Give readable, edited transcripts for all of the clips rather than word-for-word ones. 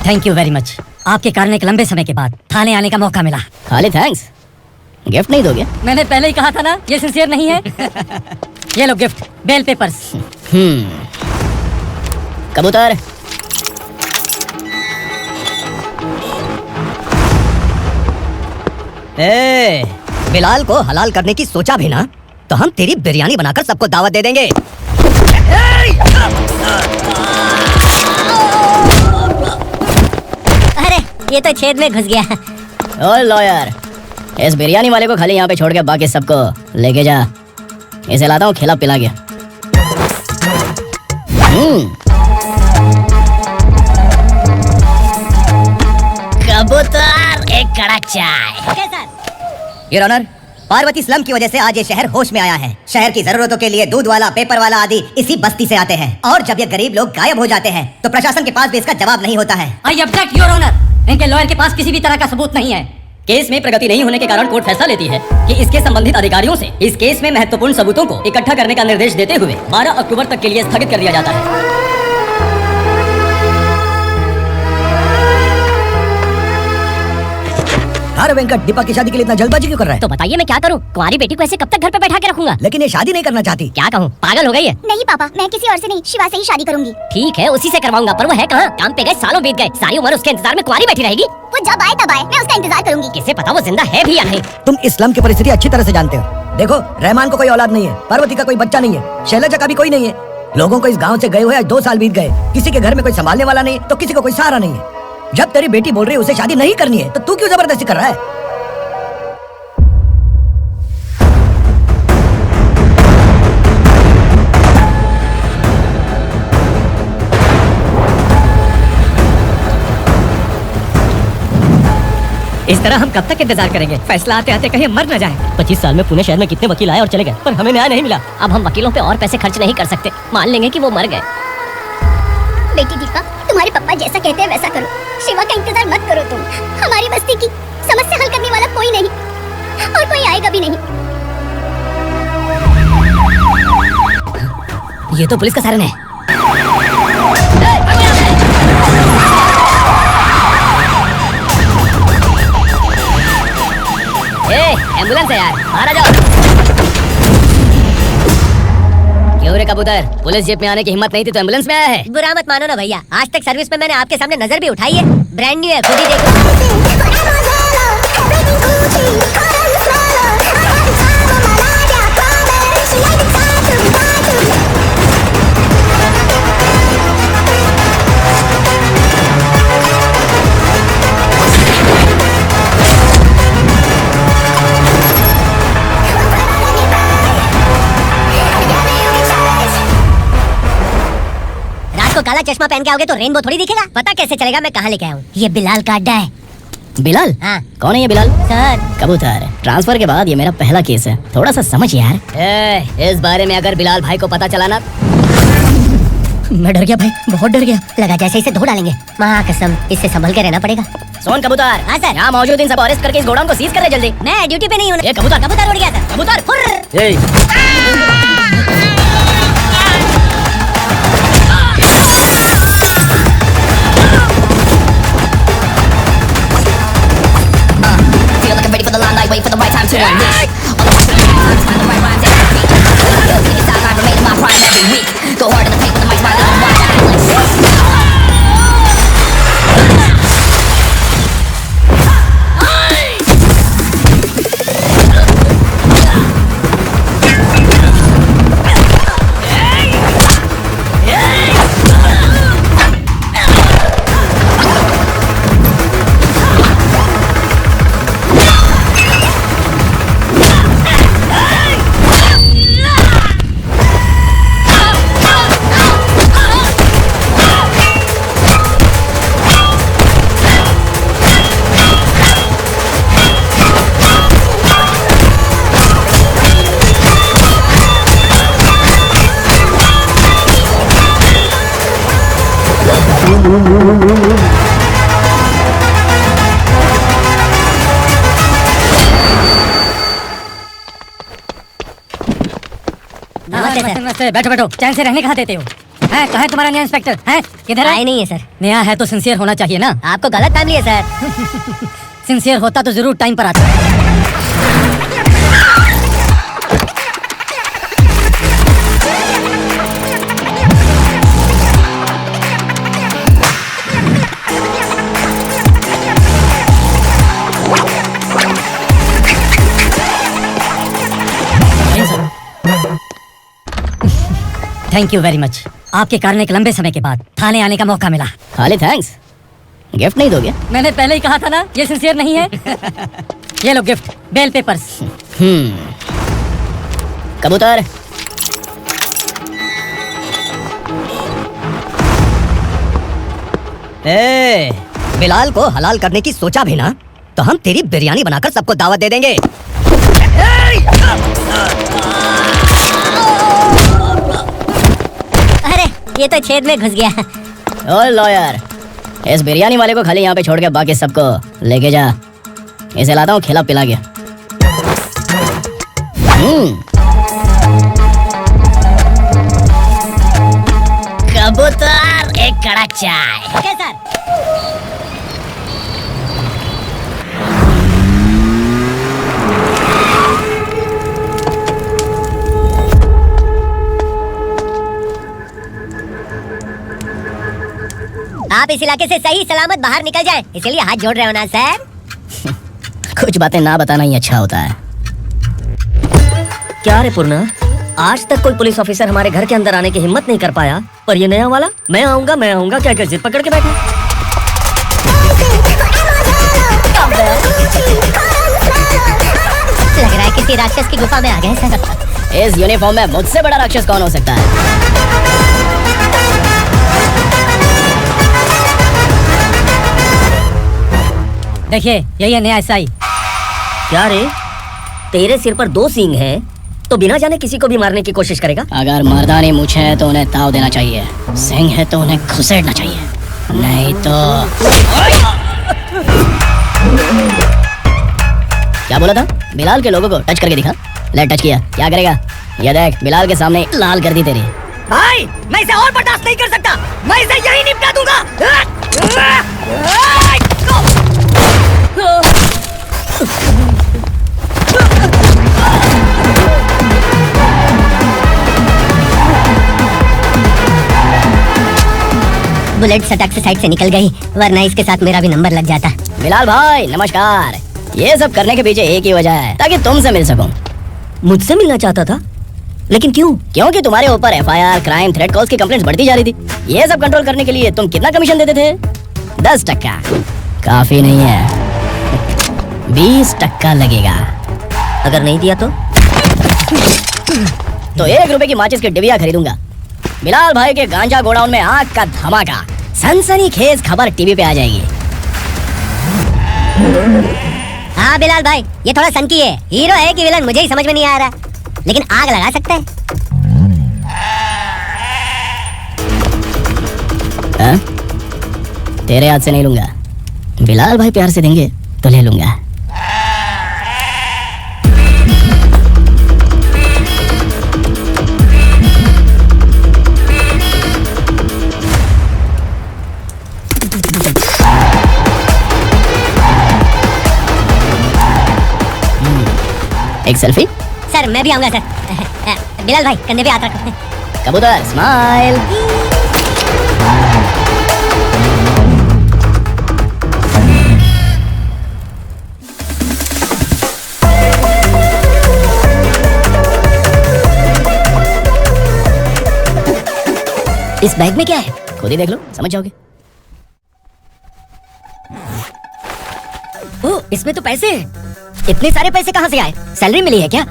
Thank you very much. आपके कारण एक लंबे समय के बाद थाने आने का मौका मिला। खाली थैंक्स, गिफ्ट नहीं दोगे? मैंने पहले ही कहा था ना, ये सिंसियर नहीं है। ये लो गिफ्ट, बेल पेपर्स। कबूतर, बिलाल को हलाल करने की सोचा भी ना तो हम तेरी बिरयानी बनाकर सबको दावत दे देंगे। अरे ये तो छेद में घुस गया। ओ लॉयर, इस बिरयानी वाले को खाली यहाँ पे छोड़ के बाकी सबको लेके जा। इसे लाता हूँ खिला पिला के। कबूतर, एक कड़क चाय। योर ऑनर, पार्वती स्लम की वजह से आज ये शहर होश में आया है। शहर की जरूरतों के लिए दूध वाला, पेपर वाला आदि इसी बस्ती से आते हैं और जब ये गरीब लोग गायब हो जाते हैं तो प्रशासन के पास भी इसका जवाब नहीं होता है। आई ऑब्जेक्ट योर ऑनर, इनके लॉयर के पास किसी भी तरह का सबूत नहीं है। केस में प्रगति नहीं होने के कारण कोर्ट फैसला लेती है कि इसके संबंधित अधिकारियों से इस केस में महत्वपूर्ण सबूतों को इकट्ठा करने का निर्देश देते हुए 12 अक्टूबर तक के लिए स्थगित कर दिया जाता है। अरे वेंकट, दीपा की शादी के लिए इतना जल्दबाजी क्यों कर रहा है? तो बताइए मैं क्या करूं? कुंवारी बेटी को ऐसे कब तक घर पे बैठा के रखूंगा? लेकिन ये शादी नहीं करना चाहती। क्या कहूँ, पागल हो गई है? नहीं पापा, मैं किसी और से नहीं, शिवा से ही शादी करूंगी। ठीक है, उसी से करवाऊंगा, पर वो है कहाँ? काम पे गए, सालों बीत गए, सारी उम्र उसके इंतजार में कुंवारी बैठी रहेगी। वो जब आए तब आए, मैं उसका इंतजार करूंगी। किसे पता वो जिंदा है भी या नहीं। तुम इस्लाम की परिस्थिति अच्छी तरह से जानते हो। देखो, रहमान को कोई औलाद नहीं है, पार्वती का कोई बच्चा नहीं है, शैलजा का भी कोई नहीं है। लोगों को इस गाँव से गए हुए आज 2 साल बीत गए। किसी के घर में कोई संभालने वाला नहीं तो किसी को कोई सहारा नहीं है। जब तेरी बेटी बोल रही है उसे शादी नहीं करनी है तो तू क्यों जबरदस्ती कर रहा है? इस तरह हम कब तक इंतजार करेंगे? फैसला आते आते कहीं मर न जाए। 25 साल में पुणे शहर में कितने वकील आए और चले गए, पर हमें न्याय नहीं मिला। अब हम वकीलों पे और पैसे खर्च नहीं कर सकते। मान लेंगे कि वो मर गए। बेटी दीपा, तुम्हारे पापा जैसा कहते हैं वैसा करो। शिवा का इंतजार मत करो तुम। हमारी बस्ती की समस्या हल करने वाला कोई नहीं और कोई आएगा भी नहीं। ये तो पुलिस का सायरन है। एम्बुलेंस है यार, बाहर आ जाओ। क्यों रे कबूतर, पुलिस जीप में आने की हिम्मत नहीं थी तो एम्बुलेंस में आया है? बुरा मत मानो ना भैया, आज तक सर्विस में मैंने आपके सामने नजर भी उठाई है। ब्रांड न्यू है, खुद ही देखो। को काला चश्मा पहन के आओगे तो रेनबो थोड़ी दिखेगा। पता कैसे चलेगा मैं कहाँ लेके आया हूँ? ये बिलाल का अड्डा है। बिलाल? हाँ। कौन है ये बिलाल? सर। कबूतर, ट्रांसफर के बाद ये मेरा पहला केस है, थोड़ा सा समझ यार। इस बारे में अगर बिलाल भाई को पता चला ना। मैं डर गया भाई, बहुत डर गया। लगा जैसे इसे धो डालेंगे। माँ कसम, इससे संभल के रहना पड़ेगा। सोन कबूतर। हाँ सर। यहाँ मौजूद इन सब अरेस्ट करके इस गोडाउन को सीज कर रहे जल्दी। मैं ड्यूटी पे नहीं हूँ। ये कबूतर, कबूतर उड़ गया था। कबूतर wait for the right time to unleash. All the times, find the right rhymes every beat. Yo, take your time, I remain in my prime every week. Go hard in the paint with the mic, my little watch out like नमस्ते, बैठो बैठो, चैन से रहने कहाँ देते हो? है कहाँ है तुम्हारा नया इंस्पेक्टर? है किधर है? आए नहीं है सर। नया है तो सिंसियर होना चाहिए ना। आपको गलत फैमिली है सर। सिंसियर होता तो जरूर टाइम पर आता। Thank you very much. आपके कारण एक लंबे समय के बाद थाने आने का मौका मिला। खाली थैंक्स, गिफ्ट नहीं दोगे? मैंने पहले ही कहा था ना ये सिंसियर नहीं है। ये लो गिफ्ट, बेल पेपर्स। कबूतर। ए, बिलाल को हलाल करने की सोचा भी ना तो हम तेरी बिरयानी बनाकर सबको दावत दे देंगे। अरे ये तो छेद में घुस गया। ओ लॉयर, इस बिरयानी वाले को खाली यहाँ पे छोड़ के बाकी सबको लेके जा। इसे लाता हूँ खिला पिला के। कबूतर एक कड़ा चाय। Okay sir. आप इस इलाके से सही सलामत बाहर निकल जाएं, इसलिए हाथ जोड़ रहे हो ना सर। कुछ बातें ना बताना ही अच्छा होता है। क्या रे पूर्णा, आज तक कोई पुलिस ऑफिसर हमारे घर के अंदर आने की हिम्मत नहीं कर पाया, पर ये नया वाला मैं आऊंगा क्या जिद पकड़ के बैठा। लग रहा है किसी राक्षस की गुफा में आ गए सर। इस यूनिफॉर्म में मुझसे बड़ा राक्षस कौन हो सकता है? देखिए यही है नया एसआई। क्या रे, तेरे सिर पर 2 सींग हैं, तो बिना जाने किसी को भी मारने की कोशिश करेगा? अगर मर्दानी मूछें है तो उन्हें ताव देना चाहिए, सिंह है तो उन्हें घुसेड़ना चाहिए, नहीं तो। क्या बोला था? बिलाल के लोगों को टच करके दिखा। ले टच किया, क्या करेगा? ये देख, बिलाल के सामने लाल कर दी तेरी। भाई मैं इसे और बर्दाश्त नहीं कर सकता, मैं इसे यही निपटा दूंगा। बुलेट सटक से साइड से निकल गई, वरना इसके साथ मेरा भी नंबर लग जाता। बिलाल भाई नमस्कार। ये सब करने के पीछे एक ही वजह है, ताकि तुमसे मिल सकूं। मुझसे मिलना चाहता था, लेकिन क्यों? क्योंकि तुम्हारे ऊपर एफआईआर, क्राइम, थ्रेट कॉल्स की कंप्लेंट्स बढ़ती जा रही थी। ये सब कंट्रोल करने के लिए तुम कितना कमीशन देते थे? 10%। काफी नहीं है, 20% लगेगा। अगर नहीं दिया तो 1 रुपए की माचिस की डिबिया खरीदूंगा। बिलाल भाई के गांजा गोडाउन में आग का धमाका, सनसनीखेज खबर टीवी पे आ जाएगी। हाँ बिलाल भाई, ये थोड़ा सनकी है, हीरो है कि विलन मुझे ही समझ में नहीं आ रहा, लेकिन आग लगा सकता है। हाँ? तेरे हाथ से नहीं लूंगा, बिलाल भाई प्यार से देंगे तो ले लूंगा। एक सेल्फी? सर मैं भी आऊंगा सर। बिलाल भाई कंधे पे हाथ रखो। कबूतर स्माइल। इस बैग में क्या है? खुद ही देख लो, समझ जाओगे। ओ, इसमें तो पैसे हैं। इतने सारे पैसे कहाँ से आए? सैलरी मिली है क्या?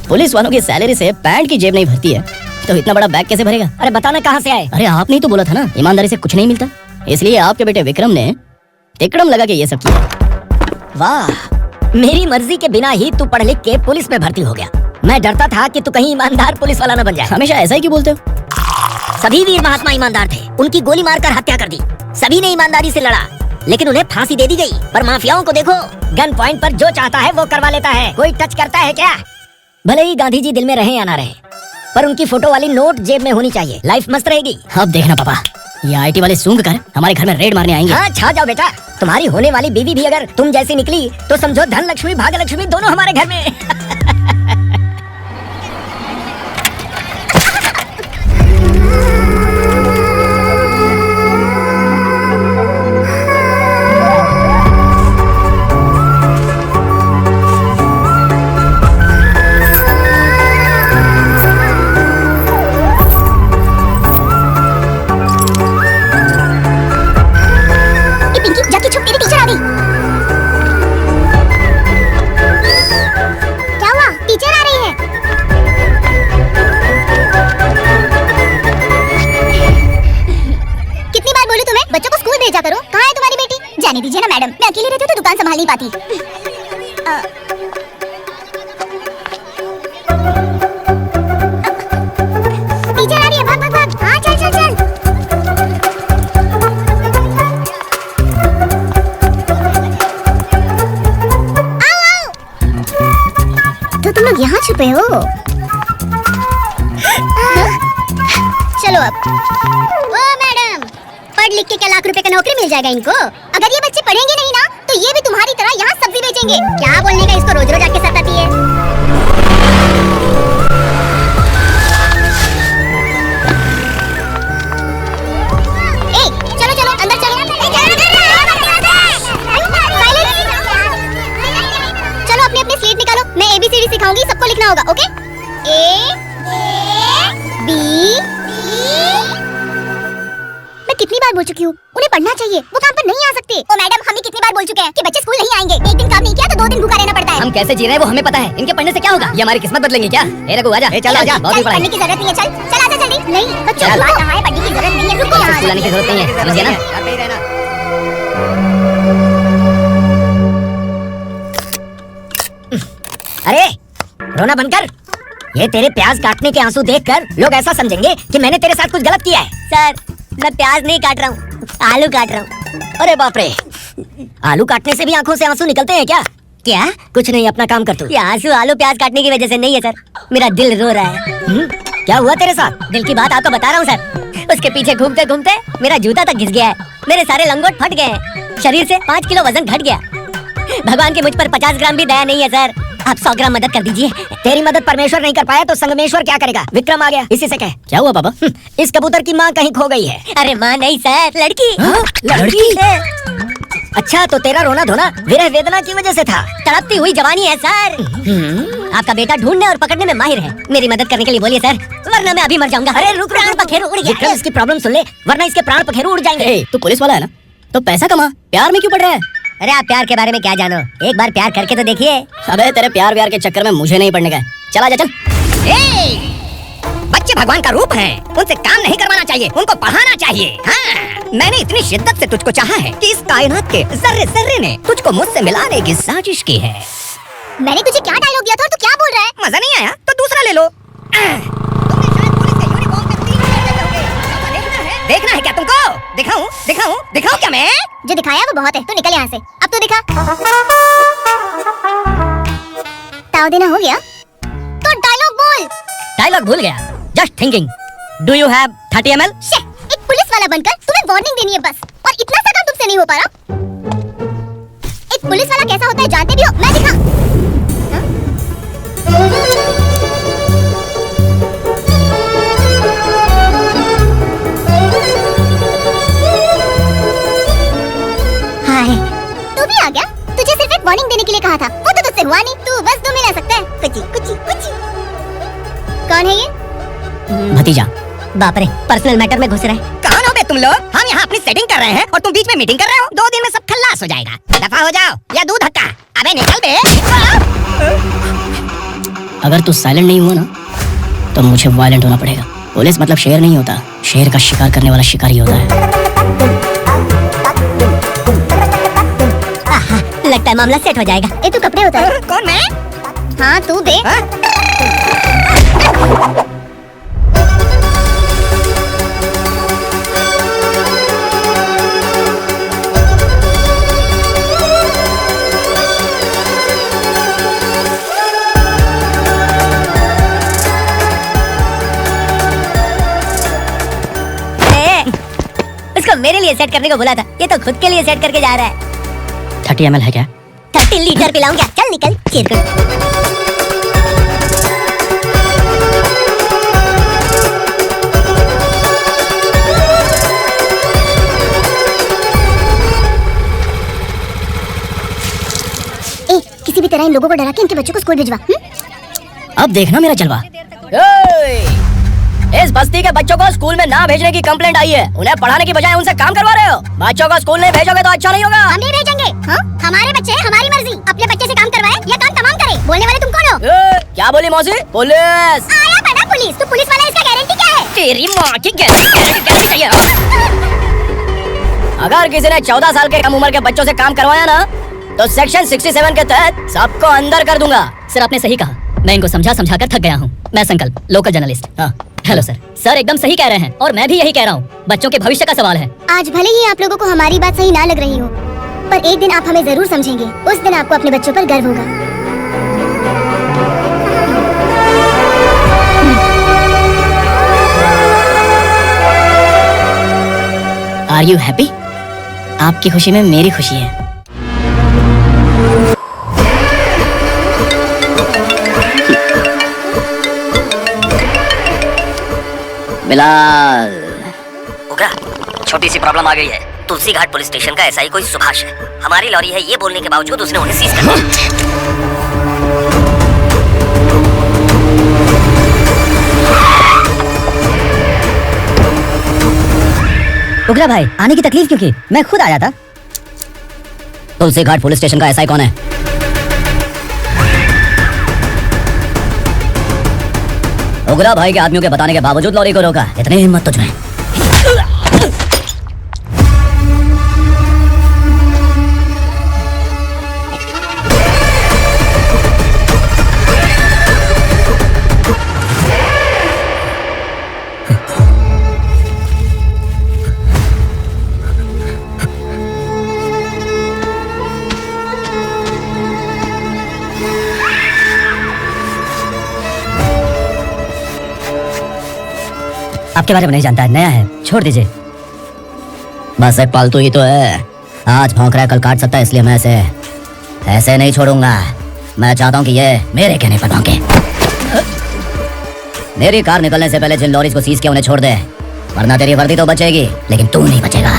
पुलिस वालों की सैलरी से पैंट की जेब नहीं भरती है, तो इतना बड़ा बैग कैसे भरेगा? अरे बताना कहाँ से आए? अरे आपने ही तो बोला था ना, ईमानदारी से कुछ नहीं मिलता, इसलिए आपके बेटे विक्रम ने तिकड़म लगा के ये सब किया। वाह, मेरी मर्जी के बिना ही तू पढ़ लिख के पुलिस में भर्ती हो गया। मैं डरता था कि तू कहीं ईमानदार पुलिस वाला न बन जाए। हमेशा ऐसा ही क्यों बोलते हो? सभी वीर महात्मा ईमानदार थे, उनकी गोली मारकर हत्या कर दी। सभी ने ईमानदारी से लड़ा, लेकिन उन्हें फांसी दे दी गई। पर माफियाओं को देखो, गन पॉइंट पर जो चाहता है वो करवा लेता है। कोई टच करता है क्या? भले ही गांधी जी दिल में रहे या ना रहे, पर उनकी फोटो वाली नोट जेब में होनी चाहिए, लाइफ मस्त रहेगी। अब देखना पापा, ये आईटी वाले सूंघ कर हमारे घर में रेड मारने आएंगे। हाँ छा जाओ बेटा, तुम्हारी होने वाली बीवी भी अगर तुम जैसी निकली तो समझो धन लक्ष्मी भाग्य लक्ष्मी दोनों हमारे घर में। जाके छुप, तेरी टीचर आ गई। क्या हुआ? टीचर आ रही है। कितनी बार बोलूं तुम्हें बच्चों को स्कूल भेजा करो। कहाँ है तुम्हारी बेटी? जाने दीजिए ना मैडम, मैं अकेली रहती हूँ तो दुकान संभाल नहीं पाती। टीचर आ रही है, भाग भाग भाग। हाँ चल चल चल। तो तुम लोग यहाँ छुपे हो? चलो अब। ओ मैडम, पढ़ लिख के क्या लाख रुपए का नौकरी मिल जाएगा इनको? अगर ये बच्चे पढ़ेंगे नहीं ना तो ये भी तुम्हारी तरह यहाँ सब्जी बेचेंगे। क्या बोलने का, इसको रोज रोज आके सताती है। ए, चलो चलो अंदर चलो। चलो अपनी अपनी स्लेट निकालो, मैं ABCD सिखाऊंगी, सबको लिखना होगा, ओके? A B। मैं कितनी बार बोल चुकी हूँ, उन्हें पढ़ना चाहिए, वो काम पर नहीं आ सकते। ओ मैडम, हम भी कितनी बार बोल चुके हैं कि बच्चे स्कूल नहीं आएंगे। एक दिन काम नहीं किया तो 2 दिन भूखा रहना पड़ता है। हम कैसे जी रहे हैं वो हमें पता है, इनके पढ़ने से क्या होगा? ये हमारी किस्मत बदलेंगे क्या? ए रघु आजा, चल आजा, बहुत चल, पढ़ाई। पढ़ने की जरूरत नहीं है, चल चल आजा जल्दी। नहीं बच्चों चल। को कहाँ है, पढ़ने की जरूरत नहीं है, रुको यहाँ। स्कूल आने की जरूरत नहीं है, समझ गया ना? अरे रोना बंद कर। ये तेरे प्याज काटने के आंसू देखकर लोग ऐसा समझेंगे कि मैंने तेरे साथ कुछ गलत किया है। सर मैं प्याज नहीं काट रहा हूँ, आलू काट रहा हूँ। अरे बाप रे, आलू काटने से भी आंखों से आंसू निकलते हैं क्या? क्या? कुछ नहीं, अपना काम कर तू। ये आंसू आलू प्याज काटने की वजह से नहीं है सर, मेरा दिल रो रहा है। क्या हुआ तेरे साथ? दिल की बात आपको बता रहा हूँ सर। उसके पीछे घूमते घूमते मेरा जूता तक घिस गया है, मेरे सारे लंगोट फट गए हैं, शरीर से 5 किलो वजन घट गया। भगवान की मुझ पर 50 ग्राम भी दया नहीं है सर, आप 100 ग्राम मदद कर दीजिए। तेरी मदद परमेश्वर नहीं कर पाया तो संगमेश्वर क्या करेगा? विक्रम आ गया, इसी से कह। क्या हुआ पापा? इस कबूतर की माँ कहीं खो गई है। अरे माँ नहीं सर, लड़की। लड़की? अच्छा, तो तेरा रोना धोना विरह वेदना की वजह से था। तड़पती हुई जवानी है सर। आपका बेटा ढूंढने और पकड़ने में माहिर है, मेरी मदद करने के लिए बोलिए सर, वरना मैं अभी मर जाऊंगा। अरे रुक, प्राण पखेरु उड़ विक्रम, गया। इसकी प्रॉब्लम सुन ले, वरना इसके प्राण पखेरु उड़ जाएंगे। तू पुलिस वाला है ना, तो पैसा कमा, प्यार में क्यों पड़ रहा है? अरे आप प्यार के बारे में क्या जानो, एक बार प्यार करके तो देखिए। अबे तेरे प्यार व्यार के चक्कर में मुझे नहीं पड़ने का है। चल आजा चल। बच्चे भगवान का रूप हैं, उनसे काम नहीं करवाना चाहिए, उनको पढ़ाना चाहिए। हाँ, मैंने इतनी शिद्दत से तुझको चाहा है कि इस कायनात के जर्रे जर्रे ने तुझको मुझसे मिलाने की साजिश की है। मैंने तुझे क्या डायलॉग दिया था और तू क्या बोल रहा है? मजा नहीं आया तो दूसरा ले लो। तुमने शायद पुलिस के यूनिफॉर्म पे 3 घंटे लगे होंगे। देखना है क्या तुमको? दिखाऊं दिखाऊं दिखाऊं क्या मैं? जो दिखाया वो बहुत है, तू निकल यहाँ से। अब तू दिखा। ताव देना हो गया तो डायलॉग बोल। डायलॉग भूल गया। Just thinking, do you have 30 ml? एक पुलिस वाला बनकर तुम्हें वार्निंग देनी है बस, और इतना सा काम तुमसे नहीं हो पा रहा। एक पुलिस वाला कैसा होता है जानते भी हो? मैं दिखा। हाय, तू भी आ गया? तुझे सिर्फ एक वार्निंग देने के लिए कहा था, वो तो तुझसे हुआ नहीं। तू बस 2 मिला सकता है। कुची कुची कुची। कौन है ये? भतीजा। बाप रे, पर्सनल मैटर में घुस रहे हैं। कौन हो बे तुम लोग? हम यहाँ अपनी सेटिंग कर रहे हैं और तुम बीच में मीटिंग कर रहे हो। 2 दिन में सब खल्लास हो जाएगा। दफा हो जाओ या दूध धक्का। अबे निकल बे। अगर तू साइलेंट नहीं हुआ ना तो मुझे वायलेंट होना पड़ेगा। पुलिस मतलब शेर नहीं होता, शेर का शिकार करने वाला शिकारी होता है। लगता है मामला सेट हो जाएगा। ए तू कपड़े उतार। कौन मैं? हाँ तू बे। लिए सेट करने को बोला था, ये तो खुद के लिए सेट करके जा रहा है। 30 ml है क्या? 30 लीटर पिलाऊं क्या? चल निकल चिरकुट। किसी भी तरह इन लोगों को डरा के इनके बच्चों को स्कूल भिजवा। अब देखना मेरा जलवा। इस बस्ती के बच्चों को स्कूल में ना भेजने की कंप्लेंट आई है। उन्हें पढ़ाने की बजाय उनसे काम करवा रहे हो। बच्चों को स्कूल नहीं भेजोगे तो अच्छा नहीं होगा। हम नहीं भेजेंगे। हाँ? हमारे बच्चे हमारी मर्जी। अपने बच्चे से काम करवाए या काम तमाम करे। बोलने वाले तुम कौन हो? क्या बोली मौसी? पुलिस आया बड़ा पुलिस। तो पुलिस वाला इसका गारंटी क्या है? तेरी माँ की गारंटी चाहिए। अगर किसी ने 14 साल के कम उम्र के बच्चों से काम करवाया ना तो सेक्शन 67 के तहत सबको अंदर कर दूंगा। सर आपने सही कहा, मैं इनको समझा समझा कर थक गया हूँ। मैं संकल्प, लोकल जर्नलिस्ट। हाँ हेलो सर। सर एकदम सही कह रहे हैं और मैं भी यही कह रहा हूँ। बच्चों के भविष्य का सवाल है। आज भले ही आप लोगों को हमारी बात सही ना लग रही हो, पर एक दिन आप हमें जरूर समझेंगे। उस दिन आपको अपने बच्चों पर गर्व होगा। Are you happy? आपकी खुशी में मेरी खुशी है। बिलाल उगरा, छोटी सी प्रॉब्लम आ गई है। तुलसी घाट पुलिस स्टेशन का एसआई कोई सुभाष है। हमारी लॉरी है ये बोलने के बावजूद उसने उन्हें सीज कर दिया। उगरा भाई आने की तकलीफ क्यों की? मैं खुद आया था। तुलसी घाट पुलिस स्टेशन का एसआई कौन है? उगरा भाई के आदमियों के बताने के बावजूद लॉरी को रोका। इतनी हिम्मत तुझमें? आपके बारे में नहीं जानता है, नया है, छोड़ दीजिए। बस एक पालतू ही तो है। आज भौंक रहा है, कल काट सकता है, इसलिए मैं ऐसे नहीं छोड़ूंगा। मैं चाहता हूँ कि ये मेरे कहने पर भौंके। मेरी कार निकलने से पहले जिन लॉरीज को सीज किया उन्हें छोड़ दे, वरना तेरी वर्दी तो बचेगी लेकिन तू नहीं बचेगा।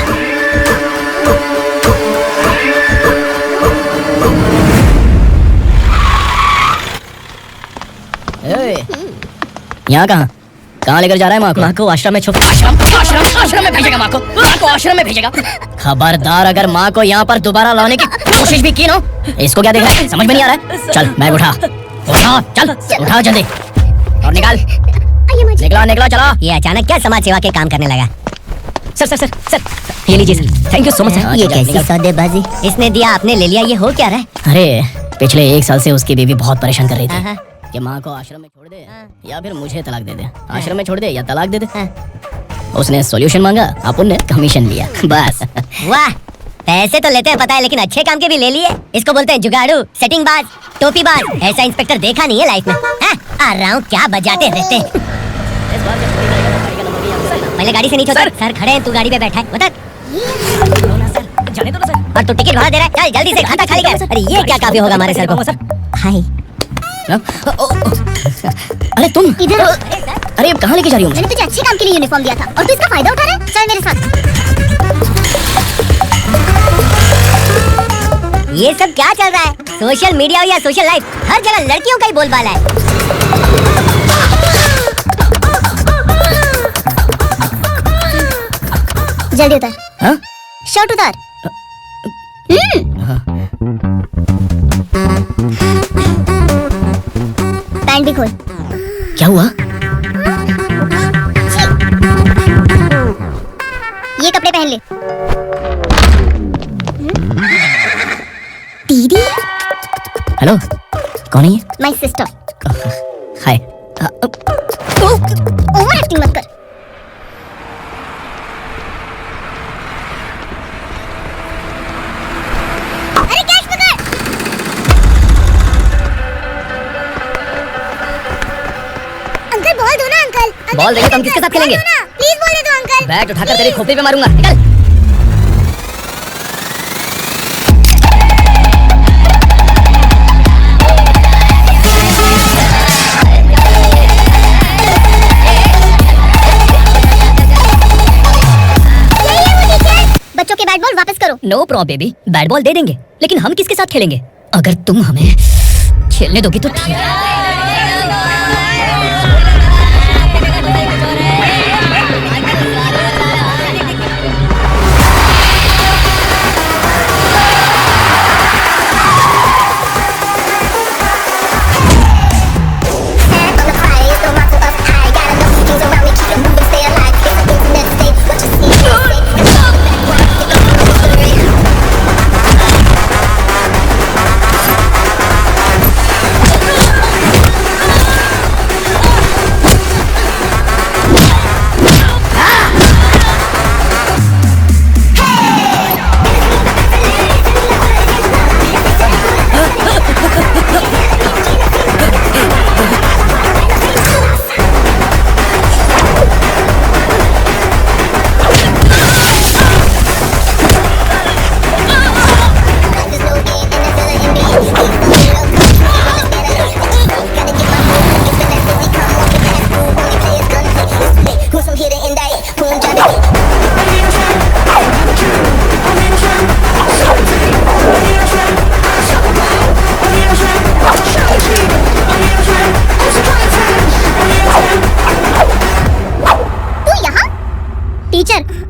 यहाँ कहाँ लेकर जा रहा है माँ को? माँ को आश्रम में आश्रम में भेजेगा। माँ को आश्रम में भेजेगा। खबरदार अगर माँ को यहाँ पर दोबारा लाने की कोशिश भी की ना, इसको क्या देख रहा है? समझ में नहीं आ रहा है। चल मैं उठा चल उठा जल्दी और निकला चला। ये अचानक क्या समाज सेवा के काम करने लगा? सर ये लीजिए sir. Thank you so much. ये कैसी सौदेबाजी? इसने दिया आपने ले लिया, ये हो क्या रहा है? अरे पिछले 1 साल से उसकी बीवी बहुत परेशान कर रही थी कि माँ को आश्रम में छोड़ दे या फिर मुझे तलाक दे दे। आश्रम में छोड़ दे या तलाक दे दे। उसने सॉल्यूशन मांगा, अपन ने कमीशन लिया, बस। वाह, पैसे तो लेते हैं पता है, लेकिन अच्छे काम के भी ले लिए। इसको बोलते हैं जुगाड़ू, सेटिंग बाज, टोपी बाज। ऐसा इंस्पेक्टर देखा नहीं है लाइफ में। आ रहा हूँ, क्या बजाते रहते। पहले गाड़ी से नहीं छोड़। सर खड़े हैं, तू गाड़ी पे बैठा है, बता। जाने दो ना सर। और तू टिकट भाड़ा दे रहा है? चल जल्दी से खाता खाली कर। अरे ये क्या काफी होगा हमारे सर को। हाय अरे तुम इधर। अरे अब कहाँ लेके जा रही हो? मैंने तुझे अच्छे काम के लिए यूनिफॉर्म दिया था और तू इसका फायदा उठा रहा है। चल मेरे साथ। ये सब क्या चल रहा है? सोशल मीडिया या सोशल लाइफ, हर जगह लड़कियों का ही बोलबाला है। जल्दी उतार। हाँ? शर्ट उतार। पैंट भी खोल। क्या हुआ? ये कपड़े पहन ले। दीदी। हेलो, कौन है ये? My sister. Hi. Over acting मत कर। अरे कैच पकड़। अंकल बॉल दो ना अंकल। बॉल देंगे तो हम किसके साथ खेलेंगे? प्लीज बॉल दे दो अंकल। बैट उठाकर तेरी खोपड़ी पे मारूंगा। निकल। खेलो। No problem baby, bat ball दे देंगे, लेकिन हम किसके साथ खेलेंगे? अगर तुम हमें खेलने दोगी तो ठीक है।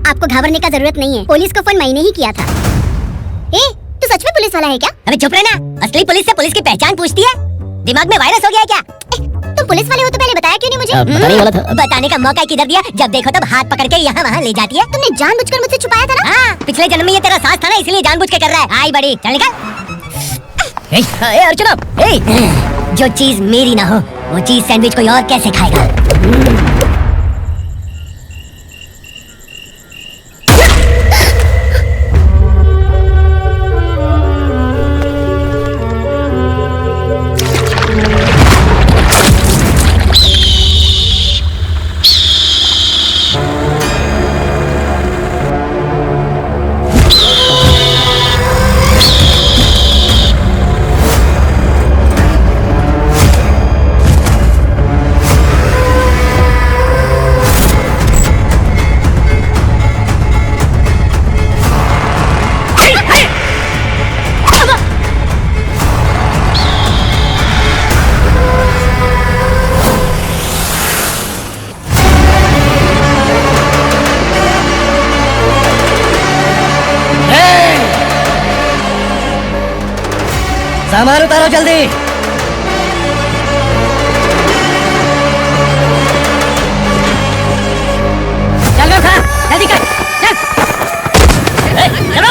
आपको घबराने का जरूरत नहीं है, पुलिस को फोन मैंने ही किया था। ए, तू सच में पुलिस वाला है क्या? अबे चुप रहना, असली पुलिस से पुलिस की पहचान पूछती है? दिमाग में वायरस हो गया है क्या? तुम पुलिस वाले हो तो पहले बताया क्यों नहीं मुझे? बताने वाला था। बताने का मौका किधर दिया? जब देखो तब हाथ पकड़ के यहाँ वहाँ ले जाती है। तुमने जानबूझकर मुझसे छुपाया था ना? हाँ, पिछले जन्म में ये तेरा साथ था ना, इसलिए जानबूझ के कर रहा है। आई बड़ी, चल निकल। ए अर्चना, जो चीज मेरी ना हो वो चीज सैंडविच कोई और कैसे खाएगा? सामान उतारो जल्दी। चल खा, जल्दी कर, चलो।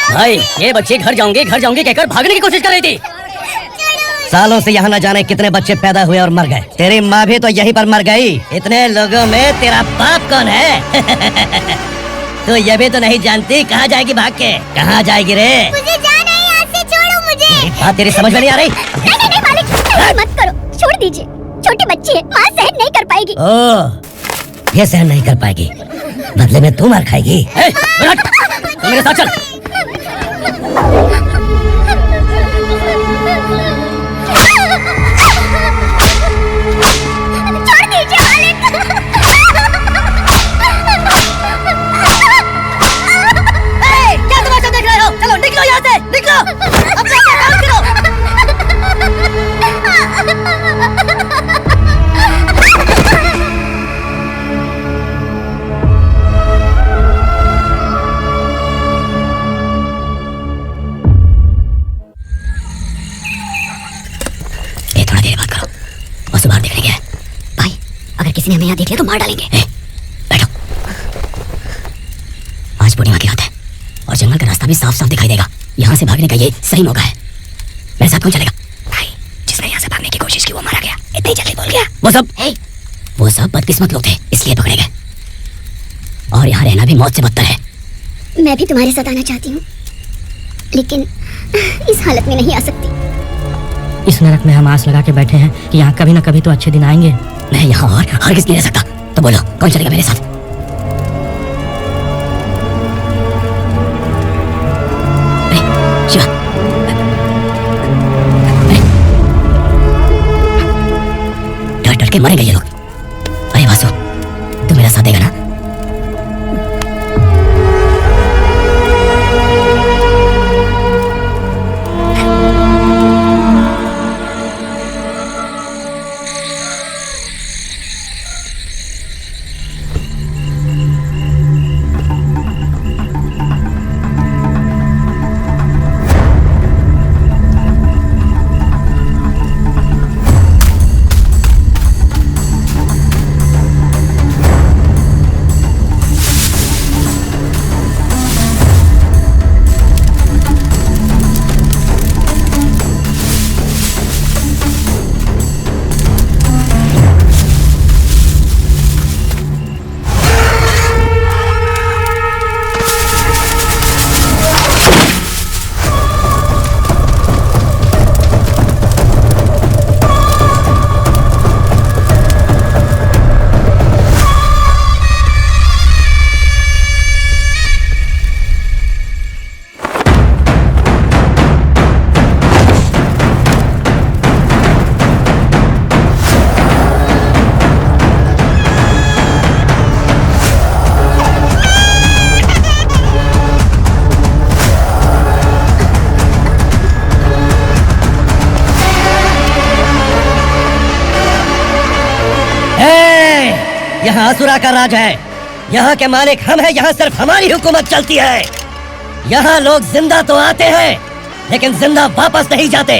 भाई ये बच्चे घर जाऊंगे कहकर भागने की कोशिश कर रही थी। सालों से यहाँ न जाने कितने बच्चे पैदा हुए और मर गए। तेरी माँ भी तो यहीं पर मर गई। इतने लोगों में तेरा बाप कौन है? तो ये भी तो नहीं जानती कहाँ जाएगी भाग के? कहाँ जाएगी रे? मुझे जाना है, यहाँ से छोड़ो मुझे। बात तेरी समझ में नहीं आ रही? नहीं मालिक, ऐसे मत करो, छोड़ दीजिए। छोटी बच्ची है, माँ सहन नहीं कर पाएगी। ओह, ये सहन नहीं कर पाएगी, बदले में तू मार खाएगी। तू मेरे साथ चल। छोड़ दीजिए मालिक। क्या तमाशा देख रहे हो? चलो निकलो यहाँ से, निकलो। अपना काम करो। ए, थोड़ा देर बात करो, बस बाहर देखने गया है। भाई, अगर किसी ने हमें यहाँ देख लिया तो मार डालेंगे। बैठो। आज पूर्णिमा की रात है और जंगल का रास्ता भी साफ साफ दिखाई देगा। यहाँ से भागने का ये सही मौका है। मेरे साथ कौन चलेगा? भाई, जिसने यहाँ से भागने की कोशिश की वो मारा गया। इतनी जल्दी बोल गया। वो सब बदकिस्मत लोग थे, इसलिए पकड़े गए। और यहाँ रहना भी मौत से बदतर है। मैं भी तुम्हारे साथ आना चाहती हूँ, लेकिन इस हालत में नहीं आ सकती। इस नरक में हम आस लगा के बैठे हैं कि यहाँ कभी ना कभी तो अच्छे दिन आएंगे। मैं यहाँ और हरगिज़ नहीं रह सकता। तो बोलो, कौन चलेगा मेरे साथ? शिवा, डर डर के मरेंगे ये लोग। अरे वासु, तू मेरा साथ देगा ना? यहाँ असुरा का राज है। यहाँ के मालिक हम हैं, यहाँ सिर्फ हमारी हुकूमत चलती है। यहाँ लोग जिंदा तो आते हैं लेकिन जिंदा वापस नहीं जाते।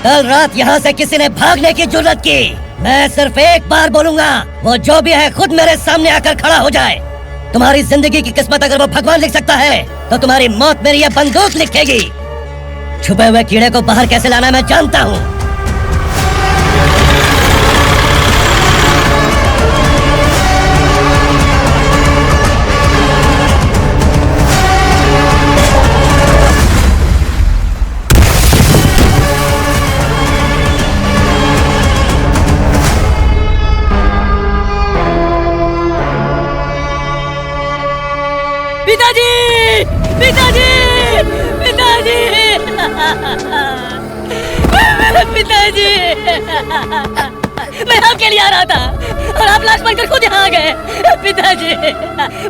कल रात यहाँ से किसी ने भागने की जुर्रत की, मैं सिर्फ एक बार बोलूंगा, वो जो भी है खुद मेरे सामने आकर खड़ा हो जाए। तुम्हारी जिंदगी की किस्मत अगर वो भगवान लिख सकता है तो तुम्हारी मौत मेरी ये बंदूक लिखेगी। छुपे हुए कीड़े को बाहर कैसे लाना मैं जानता हूँ। पिताजी, पिताजी, पिताजी, पिताजी, मैं आपके लिए आ रहा था और आप लाश बनकर खुद यहाँ आ गए। पिताजी,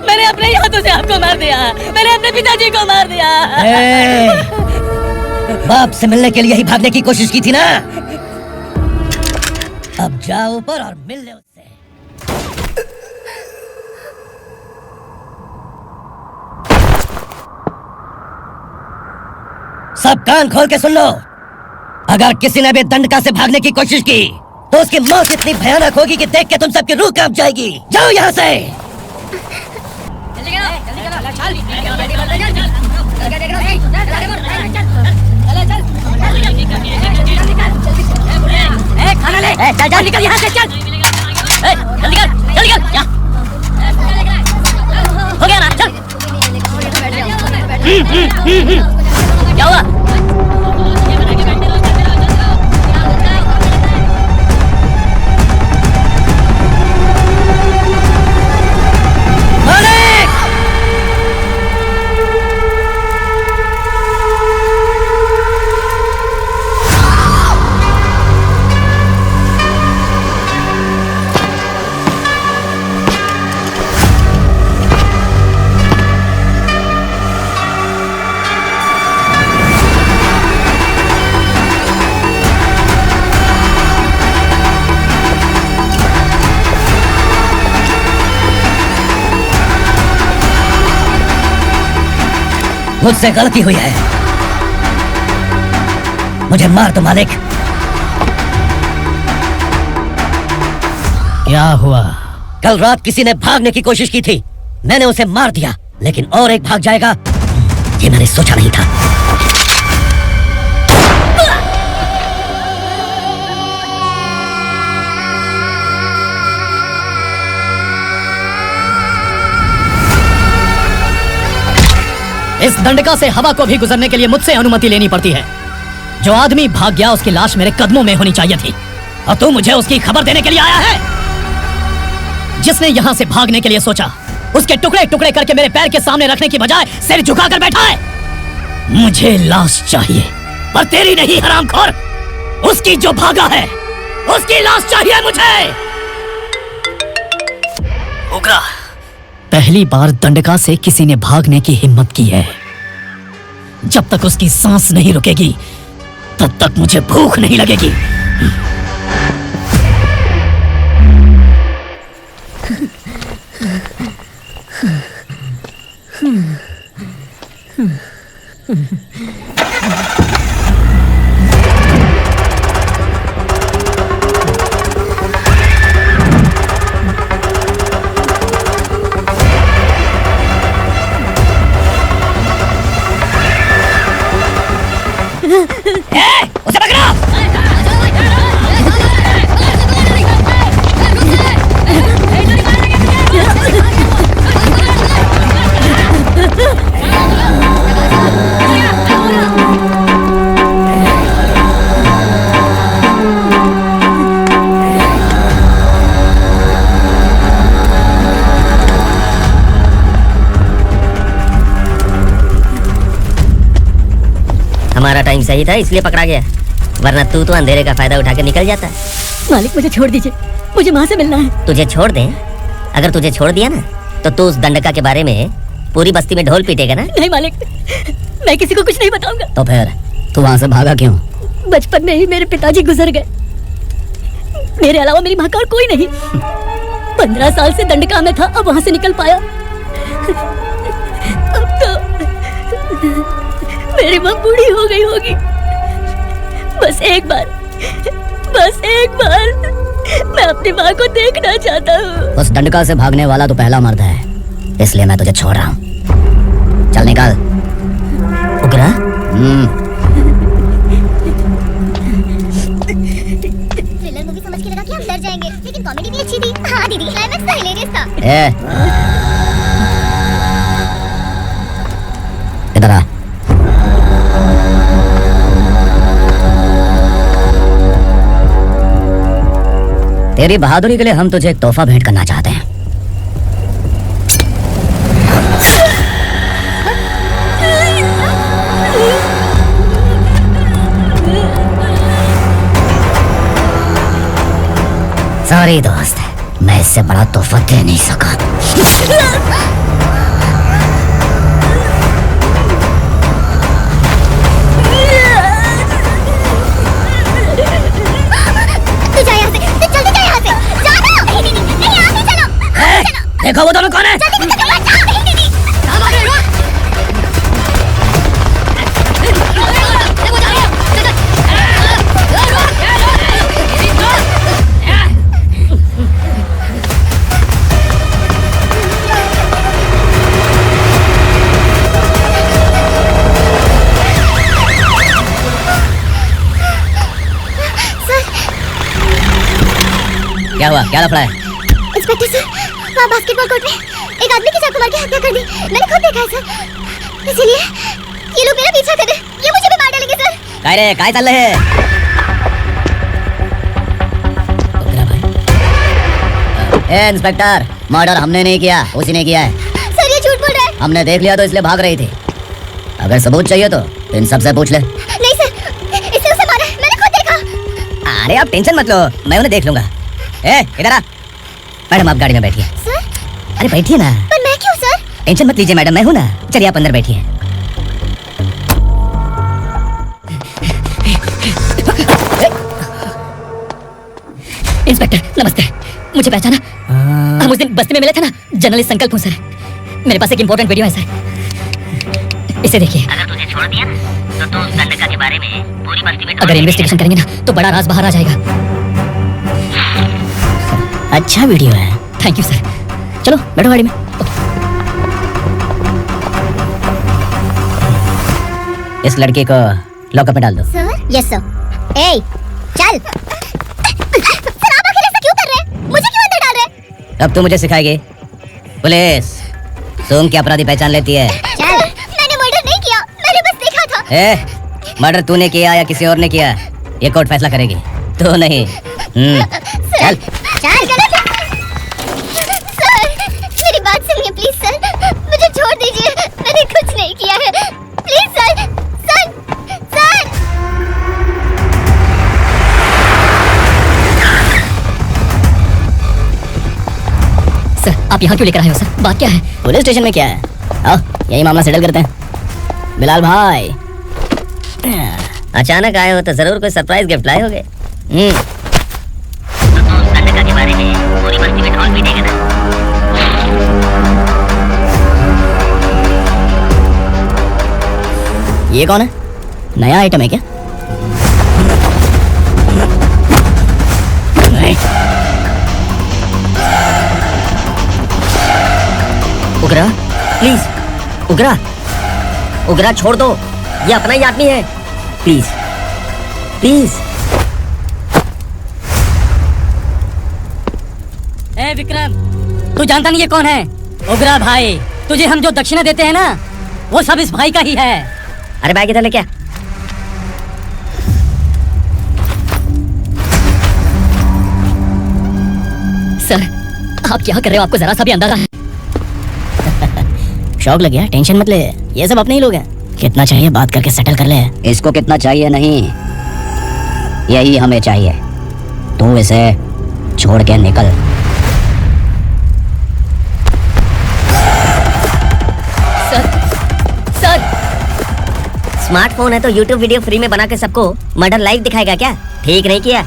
मैंने अपने ही हाथों से आपको मार दिया, मैंने अपने पिताजी को मार दिया। बाप से मिलने के लिए ही भागने की कोशिश की थी ना, अब जाओ ऊपर और मिल ले उससे। सब कान खोल के सुन लो, अगर किसी ने भी दंडका से भागने की कोशिश की तो उसकी मौत इतनी भयानक होगी कि देख के तुम सबकी रूह कांप जाएगी। जाओ यहाँ से। खाना ले, चल चल निकल यहाँ से, चल जल्दी कर, जल्दी कर, जा। हो गया ना, चल। क्या हुआ? मुझसे गलती हुई है, मुझे मार दो मालिक। क्या हुआ? कल रात किसी ने भागने की कोशिश की थी, मैंने उसे मार दिया, लेकिन और एक भाग जाएगा ये मैंने सोचा नहीं था। इस दंडका से हवा को भी गुजरने के लिए मुझसे अनुमति लेनी पड़ती है। जो आदमी भाग गया उसकी लाश मेरे कदमों में होनी चाहिए थी, और तू मुझे उसकी खबर देने के लिए आया है। जिसने यहाँ से भागने के लिए सोचा उसके टुकड़े टुकड़े करके मेरे पैर के सामने रखने की बजाय सिर झुकाकर बैठा है। मुझे लाश चाहिए, पर तेरी नहीं हरामखोर, उसकी जो भागा है उसकी लाश चाहिए मुझे। ओकरा, पहली बार दंडका से किसी ने भागने की हिम्मत की है। जब तक उसकी सांस नहीं रुकेगी तब तक मुझे भूख नहीं लगेगी। उसे पकड़ो। हमारा टाइम सही था इसलिए पकड़ा गया, वरना तू तो अंधेरे का फायदा उठा के निकल जाता। मालिक मुझे छोड़ दीजिए, मुझे माँ से मिलना है। तुझे छोड़ दें? अगर तुझे छोड़ दिया ना तो तू उस दंडका के बारे में पूरी बस्ती में ढोल पीटेगा ना। नहीं मालिक, मैं किसी को कुछ नहीं बताऊंगा। तो फिर तू वहाँ से भागा क्यों? बचपन में ही मेरे पिताजी गुजर गए, मेरे अलावा मेरी माँ का और कोई नहीं। 15 साल से दंडका में था, अब वहां से निकल पाया। अब तो मेरी माँ बूढ़ी हो गई होगी। बस एक बार मैं अपनी माँ को देखना चाहता हूँ। उस दंडका से भागने वाला तो पहला मर्द है, इसलिए मैं तुझे छोड़ रहा हूँ। चल निकल। उगरा? थ्रिलर मूवी समझ के लगा कि हम डर जाएंगे, लेकिन कॉमेडी भी अच्छी थी। हाँ दीदी, क्लाइमैक्स तो हिलेरियस था। इधर आ। तेरी बहादुरी के लिए हम तुझे एक तोहफा भेंट करना चाहते हैं। सॉरी दोस्त, मैं इससे बड़ा तोहफा दे नहीं सका। तू जा यहाँ से, तू जल्दी जा यहाँ से। जा ना। नहीं दीदी, नहीं यहाँ से चलो। देखो वो दोनों कौन है? जल्दी निकल के मत जाओ। नहीं दीदी। क्या हुआ? क्या लफड़ा है? इंस्पेक्टर सर, वहाँ बास्केटबॉल कोर्ट में एक आदमी की चाकू मार के हत्या कर दी। मैंने खुद देखा है सर। इसीलिए ये लोग मेरा पीछा कर रहे हैं। ये मुझे भी मार डालेंगे सर। काय रे, काय चल रहे हैं? ए इंस्पेक्टर, मर्डर हमने नहीं किया, उसी ने किया है। सर ये झूठ बोल रहा है। हमने देख लिया तो इसलिए भाग रही थी। अगर सबूत चाहिए तो इन सबसे पूछ ले। नहीं सर, इसने उसे मारा है। मैंने खुद देखा। अरे आप टेंशन मत लो, मैं उन्हें देख लूंगा। ए इधर आ। मैडम आप गाड़ी में बैठिए। सर, अरे बैठिए ना। पर मैं क्यों सर? टेंशन मत लीजिए मैडम, मैं हूँ ना। चलिए आप अंदर बैठिए। इंस्पेक्टर नमस्ते, मुझे पहचाना? हम उस दिन बस्ती में मिले थे ना। जर्नलिस्ट संकल्प हूँ सर। मेरे पास एक इम्पोर्टेंट वीडियो है सर, इसे देखिए। अगर तुझे छोड़ दिया ना तो तू उस दंडका के बारे में पूरी बस्ती में अगर इन्वेस्टिगेशन करेंगे ना तो बड़ा राज बाहर आ जाएगा। अच्छा वीडियो है। Thank you sir. चलो बैठो गाड़ी में। इस लड़के को लॉकअप में डाल दो। Sir, yes sir. ए, चल। सर आप आखिर ऐसा क्यों कर रहे हैं? मुझे क्यों अंदर डाल रहे हैं? अब तू मुझे सिखाएगी? पुलिस सूंघ के अपराधी पहचान लेती है। चल। मैंने मर्डर नहीं किया, मैंने बस देखा था। ए, मर्डर तूने किया या किसी और ने किया, ये कोर्ट फैसला करेगी, तो नहीं। चल चल गलत है। सर मेरी बात सुनिए प्लीज सर, मुझे छोड़ दीजिए। मैंने कुछ नहीं किया है। Please sir. Sir sir sir आप यहाँ क्यों लेकर आए हो सर? बात क्या है? पुलिस स्टेशन में क्या है? आओ यही मामला सेटल करते हैं। बिलाल भाई, अचानक आए हो तो जरूर कोई सरप्राइज गिफ्ट लाए होगे। तो तू उस दंडका के बारे में पूरी बस्ती में ढोल पीटेगा ना। ये कौन है? नया आइटम है क्या? उगरा प्लीज, उगरा छोड़ दो, ये अपना ही आदमी है। Please please. ए विक्रम, तू जानता नहीं ये कौन है? उगरा भाई, तुझे हम जो दक्षिणा देते हैं ना, वो सब इस भाई का ही है। अरे भाई किधर ले क्या? सर आप क्या कर रहे हो? आपको जरा सा भी अंदाजा है? शौक लग गया? टेंशन मत ले, ये सब अपने ही लोग हैं। कितना चाहिए बात करके सेटल कर ले। इसको कितना चाहिए नहीं, यही हमें चाहिए। तू इसे छोड़ के निकल। सर स्मार्टफोन है तो YouTube वीडियो फ्री में बना के सबको मर्डर लाइव दिखाएगा क्या? ठीक नहीं किया।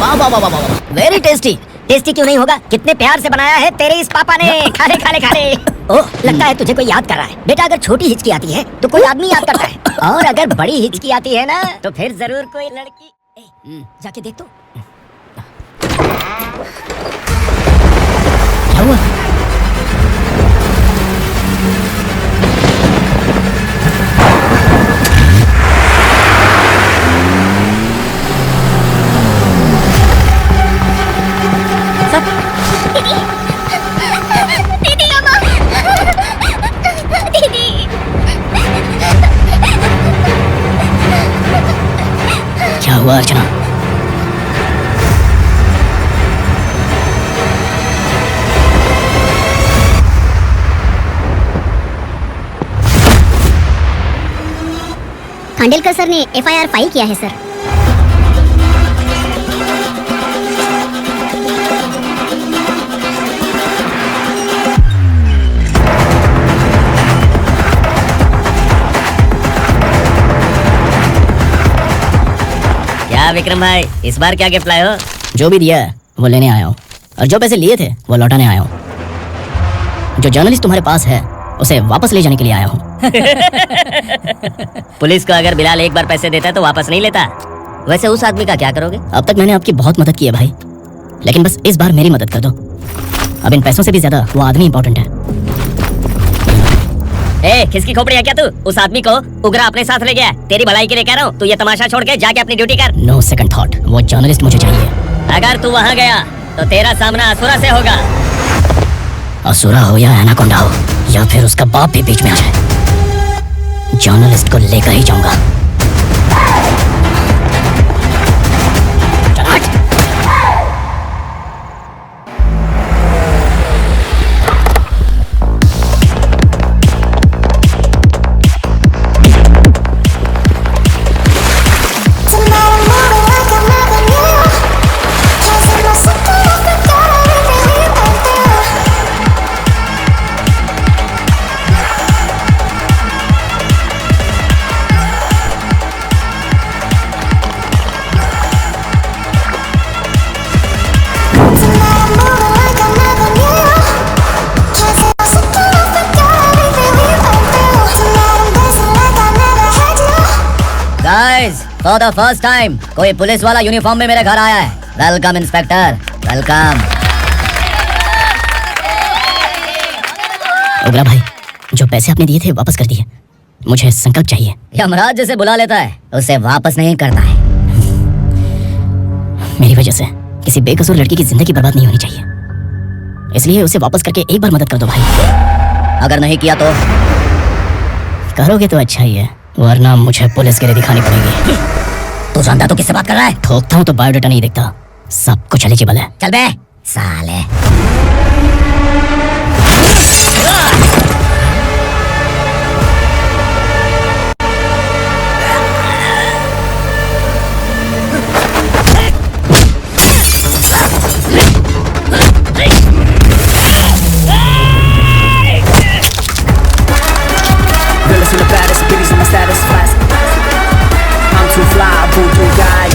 वाह वाह वाह वाह वाह, वेरी टेस्टी। टेस्टी क्यों नहीं होगा, कितने प्यार से बनाया है तेरे इस पापा ने। खा ले खा ले खा ले। ओह, लगता है तुझे कोई याद कर रहा है। बेटा अगर छोटी हिचकी आती है तो कोई आदमी याद करता है, और अगर बड़ी हिचकी आती है ना तो फिर जरूर कोई लड़की। जाके देख तो क्या हुआ। दीदी अम्मा, दीदी। क्या हुआ अर्चना? खांडेलकर सर ने एफआईआर फाइल किया है सर। क्या विक्रम भाई, इस बार क्या गिफ्ट लाए हो? जो भी दिया है वो लेने आया हूँ, और जो पैसे लिए थे वो लौटाने आया हूँ। जो जर्नलिस्ट तुम्हारे पास है उसे वापस ले जाने के लिए आया हूँ। पुलिस को अगर बिलाल एक बार पैसे देता है तो वापस नहीं लेता। वैसे उस आदमी का क्या करोगे? अब तक मैंने आपकी बहुत मदद की है भाई, लेकिन बस इस बार मेरी मदद कर दो। अब इन पैसों से भी ज्यादा वो आदमी इंपॉर्टेंट है। ए, किसकी खोपड़ी है क्या तू? उस आदमी को उगरा अपने साथ ले गया। तेरी भलाई के लिए कह रहा हूँ, तू ये तमाशा छोड़ के जाके अपनी ड्यूटी कर। नो सेकंड थॉट, वो जर्नलिस्ट मुझे चाहिए। अगर तू वहाँ गया तो तेरा सामना असुरा से होगा। असुरा हो या एनाकोंडा हो, या फिर उसका बाप भी बीच में आ जाए, जर्नलिस्ट को लेकर ही जाऊंगा। Guys, for the first time कोई पुलिस वाला यूनिफॉर्म में मेरे घर आया है। Welcome inspector, welcome. उगरा भाई, जो पैसे आपने दिए थे वापस कर दिए। मुझे संकल्प चाहिए। यमराज जिसे बुला लेता है उसे वापस नहीं करता है। मेरी वजह से किसी बेकसूर लड़की की जिंदगी बर्बाद नहीं होनी चाहिए, इसलिए उसे वापस करके एक बार मदद कर दो भाई। अगर नहीं किया तो? करोगे तो अच्छा ही है, वरना मुझे पुलिस के लिए दिखानी पड़ेगी। तू जानता तो किससे बात कर रहा है? ठोकता हूँ तो बायोडाटा नहीं दिखता, सब कुछ एलिजिबल है। चल बे साले। Realest and the baddest, biddies on my status flash. I'm too fly, voodoo guy.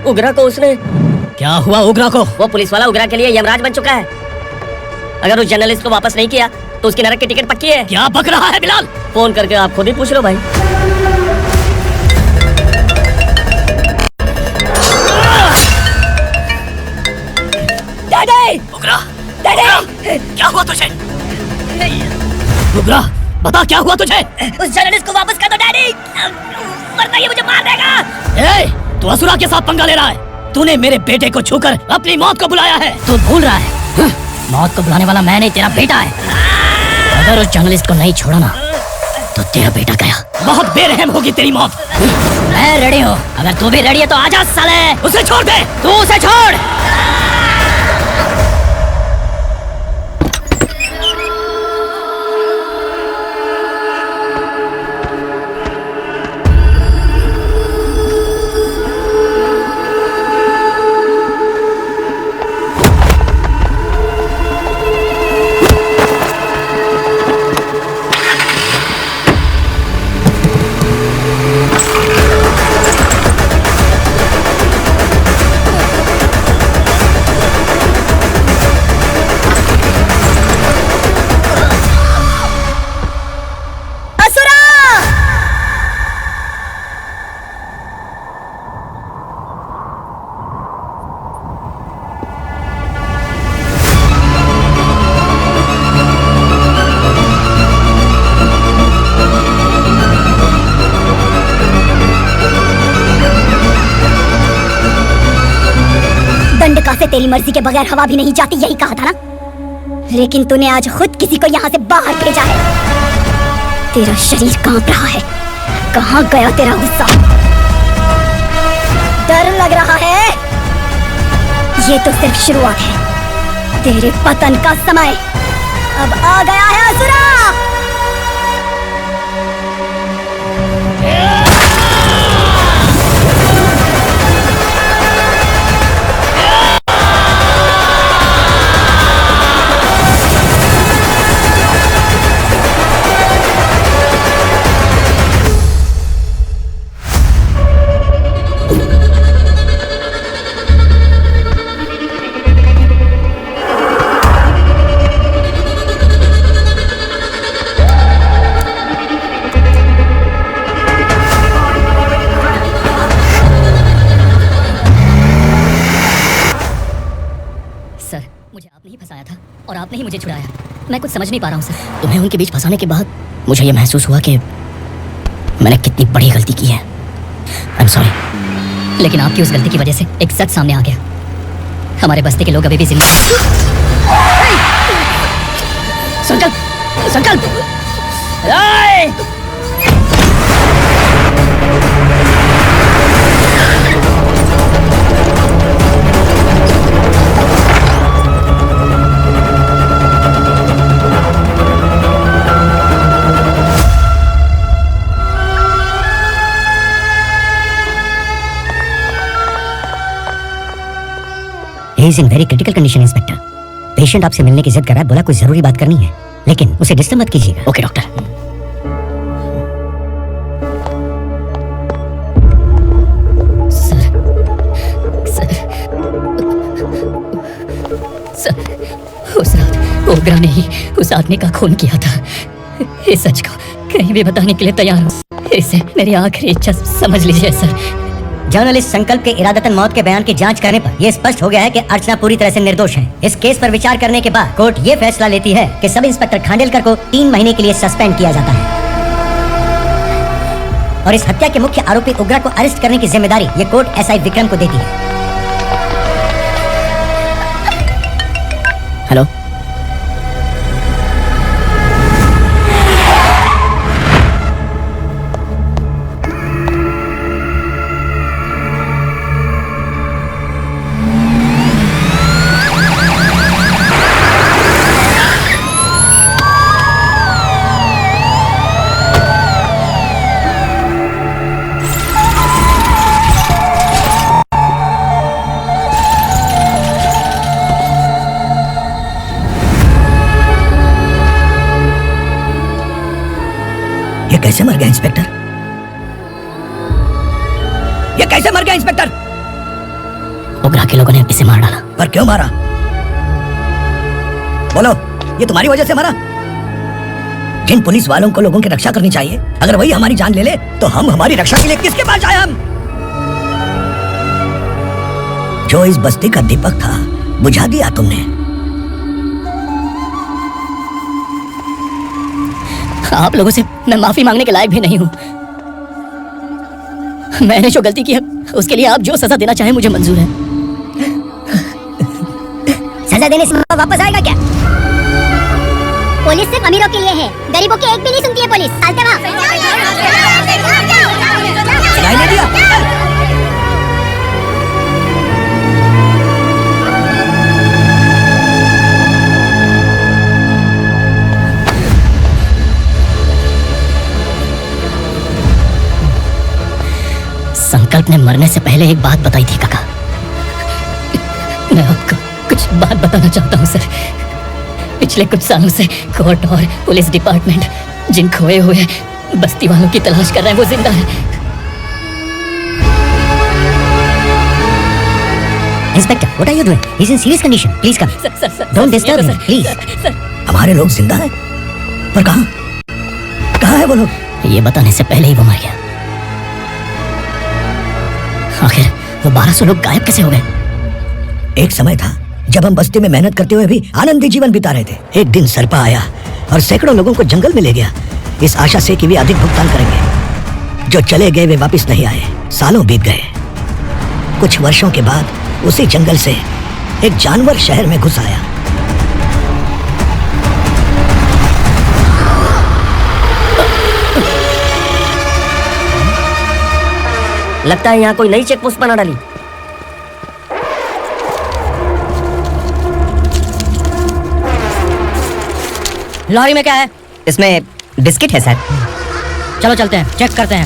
उगरा को उसने। क्या हुआ उगरा को? वो पुलिस वाला उगरा के लिए यमराज बन चुका है। अगर उस जर्नलिस्ट को वापस नहीं किया तो उसकी नरक की टिकट पक्की है। क्या बक रहा है बिलाल? फोन करके आप खुद ही पूछ लो भाई। डैडी! उगरा! डैडी! क्या हुआ तुझे? उगरा, बता क्या हुआ तुझे? उस जर्नलिस्ट को वापस कर दो डैडी, वरना ये मुझे मार देगा। ए, तू असुरा के साथ पंगा ले रहा है। तूने मेरे बेटे को छूकर अपनी मौत को बुलाया है। तू भूल रहा है, मौत को बुलाने वाला मैं नहीं, तेरा बेटा है। अगर उस जर्नलिस्ट को नहीं छोड़ा ना तो तेरा बेटा गया। बहुत बेरहम होगी तेरी मौत। मैं रेडी हूँ, अगर तू भी रेडी है तो आजा साले। उसे छोड़ दे, तू उसे छोड़। दंडका से तेरी मर्जी के बगैर हवा भी नहीं जाती, यही कहा था ना? लेकिन तूने आज खुद किसी को यहाँ से बाहर भेजा है। तेरा शरीर कांप रहा है। कहाँ गया तेरा गुस्सा? डर लग रहा है? ये तो सिर्फ शुरुआत है। तेरे पतन का समय अब आ गया है असुरा। सर, मुझे आपने ही फंसाया था और आपने ही मुझे छुड़ाया। मैं कुछ समझ नहीं पा रहा हूँ सर। तुम्हें उनके बीच फंसाने के बाद मुझे ये महसूस हुआ कि मैंने कितनी बड़ी गलती की है। I am sorry. लेकिन आपकी उस गलती की वजह से एक सच सामने आ गया। हमारे बस्ती के लोग अभी भी जिंदा। संकल्प! संकल्प! He is in very critical condition, inspector. Patient आपसे मिलने की जिद कर रहा है, बोला कोई जरूरी बात करनी है, लेकिन उसे डिस्टर्ब मत कीजिएगा। Okay doctor. सर, उस रात ओगरा ने ही उस आदमी का खून किया था। इस सच को कहीं भी बताने के लिए तैयार हूँ। इसे मेरी आखिरी इच्छा समझ लीजिए सर। जर्नलिस्ट संकल्प के इरादतन मौत के बयान की जांच करने पर यह स्पष्ट हो गया है कि अर्चना पूरी तरह से निर्दोष है। इस केस पर विचार करने के बाद कोर्ट ये फैसला लेती है कि सब इंस्पेक्टर खांडेलकर को 3 महीने के लिए सस्पेंड किया जाता है और इस हत्या के मुख्य आरोपी उग्रा को अरेस्ट करने की जिम्मेदारी ये कोर्ट एसआई विक्रम को देती है। हेलो, कैसे मर गया इंस्पेक्टर? ये कैसे मर गया इंस्पेक्टर? उगरा के लोगों ने इसे मार डाला। पर क्यों मारा? बोलो, ये तुम्हारी वजह से मारा? जिन पुलिस वालों को लोगों की रक्षा करनी चाहिए, अगर वही हमारी जान ले ले तो हम हमारी रक्षा के लिए किसके पास जाए? हम जो इस बस्ती का दीपक था बुझा दिया तुमने। आप लोगों से मैं माफी मांगने के लायक भी नहीं हूँ। मैंने जो गलती की है उसके लिए आप जो सजा देना चाहें मुझे मंजूर है। सजा देने से वापस आएगा क्या? पुलिस सिर्फ अमीरों के लिए है, गरीबों की एक भी नहीं सुनती है पुलिस। चलते वहाँ। सुनाई नहीं दिया? संकल्प ने मरने से पहले एक बात बताई थी काका। मैं आपको कुछ बात बताना चाहता हूँ सर। पिछले कुछ सालों से कोर्ट और पुलिस डिपार्टमेंट जिन खोए हुए बस्ती वालों की तलाश कर रहे हैं वो जिंदा है। Inspector, what are you doing? He is in serious condition, please come. Don't disturb him, please. हमारे लोग जिंदा हैं? पर कहाँ? कहाँ है वो लोग? ये बताने से पहले ही वो मर गया। आखिर वो 1200 लोग गायब कैसे हो गए? एक समय था जब हम बस्ती में मेहनत करते हुए भी आनंदी जीवन बिता रहे थे। एक दिन सरपा आया और सैकड़ों लोगों को जंगल में ले गया, इस आशा से कि वे अधिक भुगतान करेंगे। जो चले गए वे वापस नहीं आए। सालों बीत गए। कुछ वर्षों के बाद उसी जंगल से एक जानवर शहर में घुस आया। लगता है यहाँ कोई नई चेक पोस्ट बना डाली। लॉरी में क्या है? इसमें बिस्किट है सर। चलो चलते हैं, चेक करते हैं।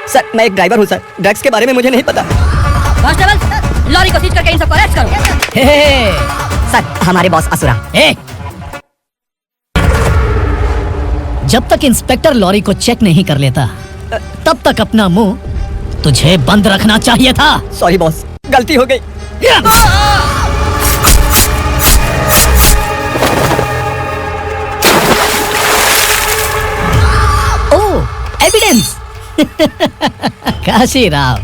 सर, मैं एक ड्राइवर हूँ सर, ड्रग्स के बारे में मुझे नहीं पता। कांस्टेबल, लॉरी को सीज करके इन सबको अरेस्ट करो। सर, हमारे बॉस असुरा। जब तक इंस्पेक्टर लॉरी को चेक नहीं कर लेता तब तक अपना मुंह तुझे बंद रखना चाहिए था। सॉरी बॉस, गलती हो गई। ओह, एविडेंस। काशीराव,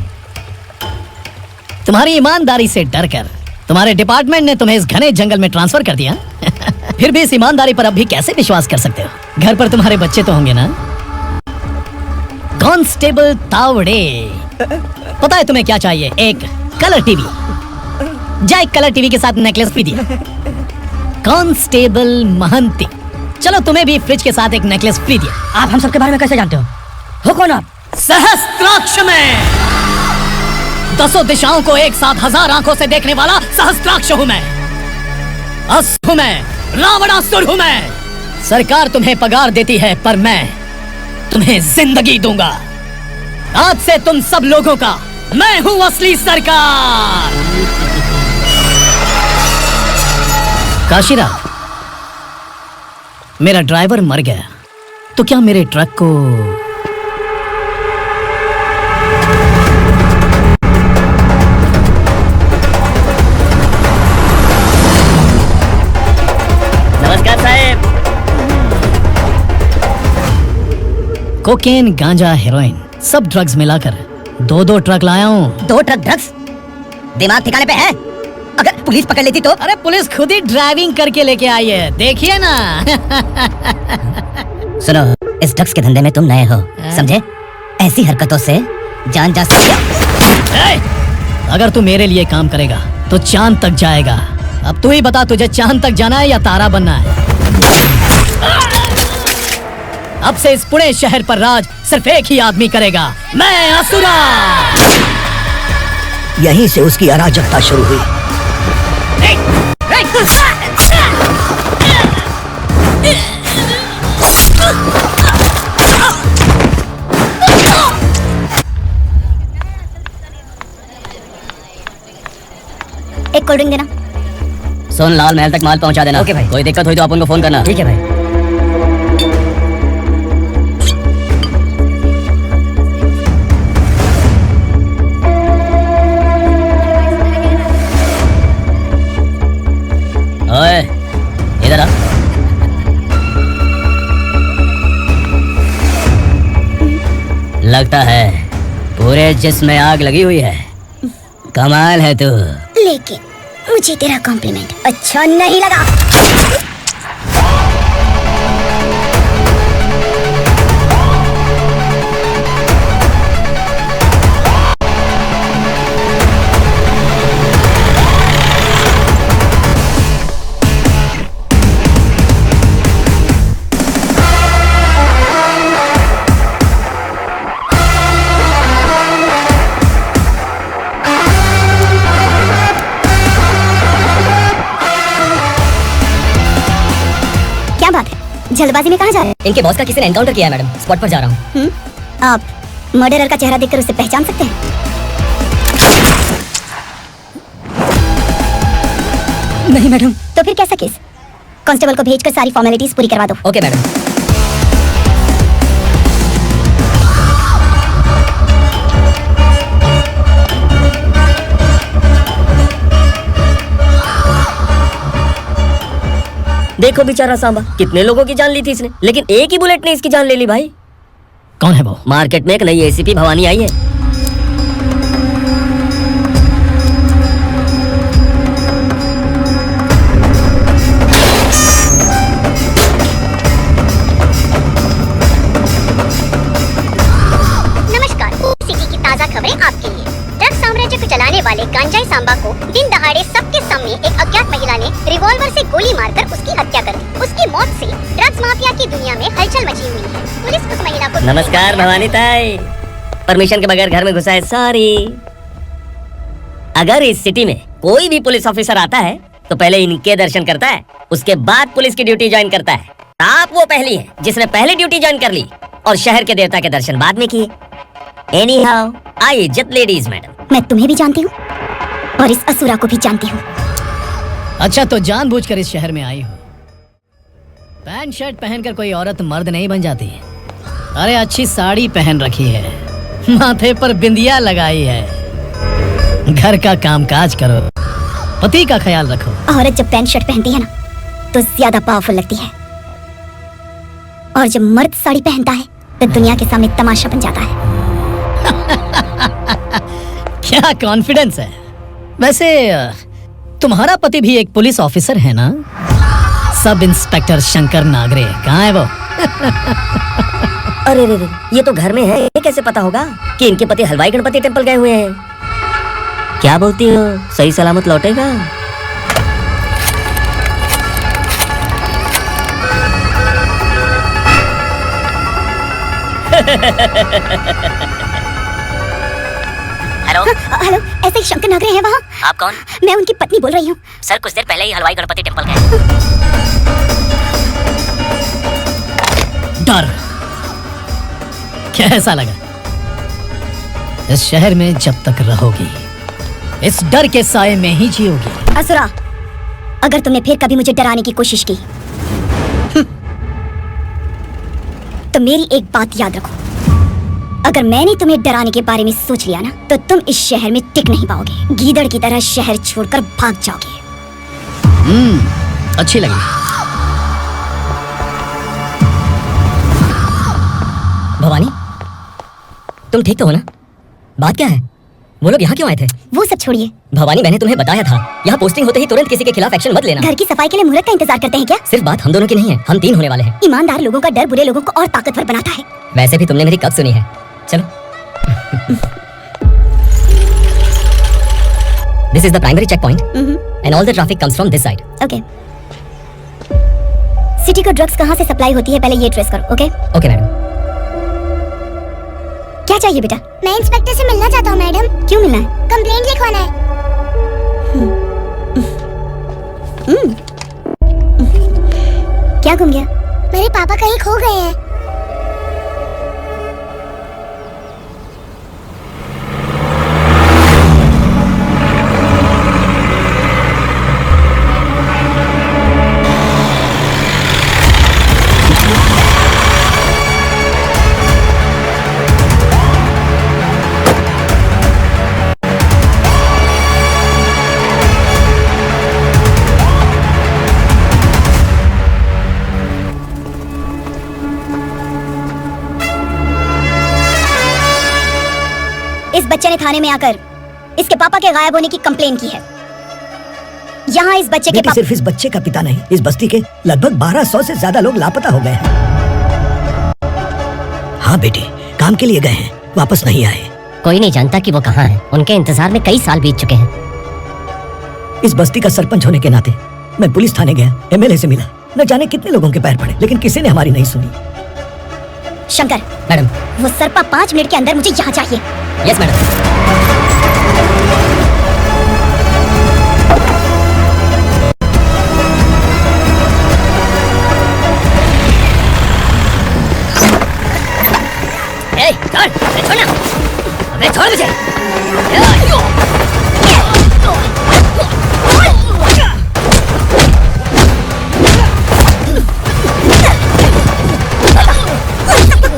तुम्हारी ईमानदारी से डरकर तुम्हारे डिपार्टमेंट ने तुम्हें इस घने जंगल में ट्रांसफर कर दिया। फिर भी इस ईमानदारी पर अब भी कैसे विश्वास कर सकते हो? घर पर तुम्हारे बच्चे तो होंगे ना? कांस्टेबल तावड़े, पता है तुम्हें क्या चाहिए? एक कलर टीवी। जा, एक कलर टीवी के साथ नेकलेस भी दिया। कांस्टेबल महंती, चलो तुम्हें भी फ्रिज के साथ एक नेकलेस फ्री दिया। आप हम सबके बारे में कैसे जानते हो कौन आप? सहस्त्राक्ष में 10 दिशाओं को एक साथ 1000 आंखों से देखने वाला सहस्त्राक्ष हूं मैं। असुर हूं मैं, रावणासुर हूं मैं। सरकार तुम्हें पगार देती है पर मैं तुम्हें जिंदगी दूंगा। आज से तुम सब लोगों का मैं हूं असली सरकार। काशीराव, मेरा ड्राइवर मर गया तो क्या मेरे ट्रक को कोकेन, गांजा, हेरोइन सब ड्रग्स मिलाकर 2 ट्रक लाया हूँ। 2 ट्रक ड्रग्स? दिमाग ठिकाने पे है? अगर पुलिस पकड़ लेती तो? अरे पुलिस खुद ही ड्राइविंग करके लेके आई है, देखिए ना। सुनो, इस ड्रग्स के धंधे में तुम नए हो, समझे? ऐसी हरकतों से जान जा सकती है। अगर तू मेरे लिए काम करेगा तो चांद तक जाएगा। अब तू ही बता, तुझे चांद तक जाना है या तारा बनना है? अब से इस पुणे शहर पर राज सिर्फ एक ही आदमी करेगा, मैं असुरा। यहीं से उसकी अराजकता शुरू हुई। एक कोल्ड ड्रिंक देना। सोन लाल महल तक माल पहुंचा देना। ओके भाई। कोई दिक्कत हुई तो अपन को फोन करना। ठीक है भाई। लगता है पूरे जिस्म में आग लगी हुई है। कमाल है तू। लेकिन मुझे तेरा कॉम्प्लीमेंट अच्छा नहीं लगा। जल्दबाजी में कहाँ जा रहे हैं? इनके बॉस का किसी ने एनकाउंटर किया है मैडम, स्पॉट पर जा रहा हूँ। आप मर्डरर का चेहरा देखकर उसे पहचान सकते हैं? नहीं मैडम। तो फिर कैसा केस? कांस्टेबल को भेजकर सारी फॉर्मेलिटीज पूरी करवा दो। Okay madam. देखो बेचारा सांबा, कितने लोगों की जान ली थी इसने, लेकिन एक ही बुलेट ने इसकी जान ले ली भाई। कौन है वो? मार्केट में एक नई एसीपी भवानी आई है। नमस्कार, सिटी की ताजा खबरें आपके लिए। ड्रग साम्राज्य को चलाने वाले गांजाई सांबा को दिन दहाड़े सबके सामने एक अज्ञात महिला ने रिवॉल्वर से गोली मारकर उसकी हत्या कर दी। उसकी मौत से ड्रग्स माफिया की दुनिया में हलचल मची हुई है। पुलिस उस महिला को नमस्कार भवानी ताई, परमिशन के बगैर घर में घुसा है, सॉरी। अगर इस सिटी में कोई भी पुलिस ऑफिसर आता है तो पहले इनके दर्शन करता है, उसके बाद पुलिस की ड्यूटी ज्वाइन करता है। आप वो पहली है जिसने पहले ड्यूटी ज्वाइन कर ली और शहर के देवता के दर्शन बाद में किए। एनीहाउ, आइए इज्जत लेडीज मैडम। मैं तुम्हें भी जानती हूँ और इस असुरा को भी जानती हूँ। अच्छा, तो जानबूझकर इस शहर में आई हो। पैंट शर्ट पहनकर कोई औरत मर्द नहीं बन जाती। अरे अच्छी साड़ी पहन रखी है, माथे पर बिंदिया लगाई है, घर का कामकाज करो, पति का ख्याल रखो। औरत जब पैंट शर्ट पहनती है ना तो ज्यादा पावरफुल लगती है, और जब मर्द साड़ी पहनता है तो दुनिया के सामने तमाशा बन जाता है। क्या कॉन्फिडेंस है। वैसे तुम्हारा पति भी एक पुलिस ऑफिसर है ना? सब इंस्पेक्टर शंकर नागरे कहाँ है वो? अरे रे रे, ये तो घर में है, ये कैसे पता होगा कि इनके पति हलवाई गणपति टेम्पल गए हुए हैं? क्या बोलती हो, सही सलामत लौटेगा? हेलो हेलो, ऐसे ही शंकर नागरे हैं वहाँ? आप कौन? मैं उनकी पत्नी बोल रही हूँ। सर कुछ देर पहले ही हलवाई गणपति टेम्पल गए। डर कैसा लगा? इस शहर में जब तक रहोगी इस डर के साए में ही जियोगी। असुरा, अगर तुमने फिर कभी मुझे डराने की कोशिश की तो मेरी एक बात याद रखो, अगर मैंने तुम्हें डराने के बारे में सोच लिया ना तो तुम इस शहर में टिक नहीं पाओगे। गीदड़ की तरह शहर छोड़कर भाग जाओगे। अच्छी लगी। भवानी, तुम ठीक तो हो ना? बात क्या है? वो लोग यहाँ क्यों आए थे? वो सब छोड़िए। भवानी, मैंने तुम्हें बताया था यहाँ पोस्टिंग होते ही तुरंत किसी के खिलाफ एक्शन मत लेना। घर की सफाई के लिए मुहूर्त का इंतजार करते हैं क्या? सिर्फ बात हम दोनों की नहीं है, हम 3 होने वाले हैं। ईमानदार लोगों का डर बुरे लोगों को और ताकतवर बनाता है। वैसे भी तुमने मेरी कब सुनी है? चलो। This is the primary checkpoint and all the traffic comes from this side. Okay. City को ड्रग्स कहाँ से सप्लाई होती है पहले ये ट्रेस करो। Okay okay madam. क्या चाहिए बेटा? मैं इंस्पेक्टर से मिलना चाहता हूँ मैडम। क्यों मिलना है? कंप्लेंट लिखवाना है। क्या गुम गया? मेरे पापा कहीं खो गए हैं। बच्चे ने थाने में आकर इसके पापा के गायब होने की कंप्लेन की है। यहाँ इस बच्चे के बेटी, सिर्फ इस बच्चे का पिता नहीं, इस बस्ती के लगभग 1200 से ज्यादा लोग लापता हो गए हैं। हाँ बेटी, काम के लिए गए हैं, वापस नहीं आए। कोई नहीं जानता कि वो कहाँ है। उनके इंतजार में कई साल बीत चुके हैं। इस बस्ती का सरपंच होने के नाते मैं पुलिस थाने गया, एमएलए से मिला, न जाने कितने लोगों के पैर पड़े, लेकिन किसी ने हमारी नहीं सुनी। शंकर, मैडम। वो सरपा 5 मिनट के अंदर मुझे यहाँ चाहिए। Yes madam. छोड़ना, अबे छोड़ मुझे।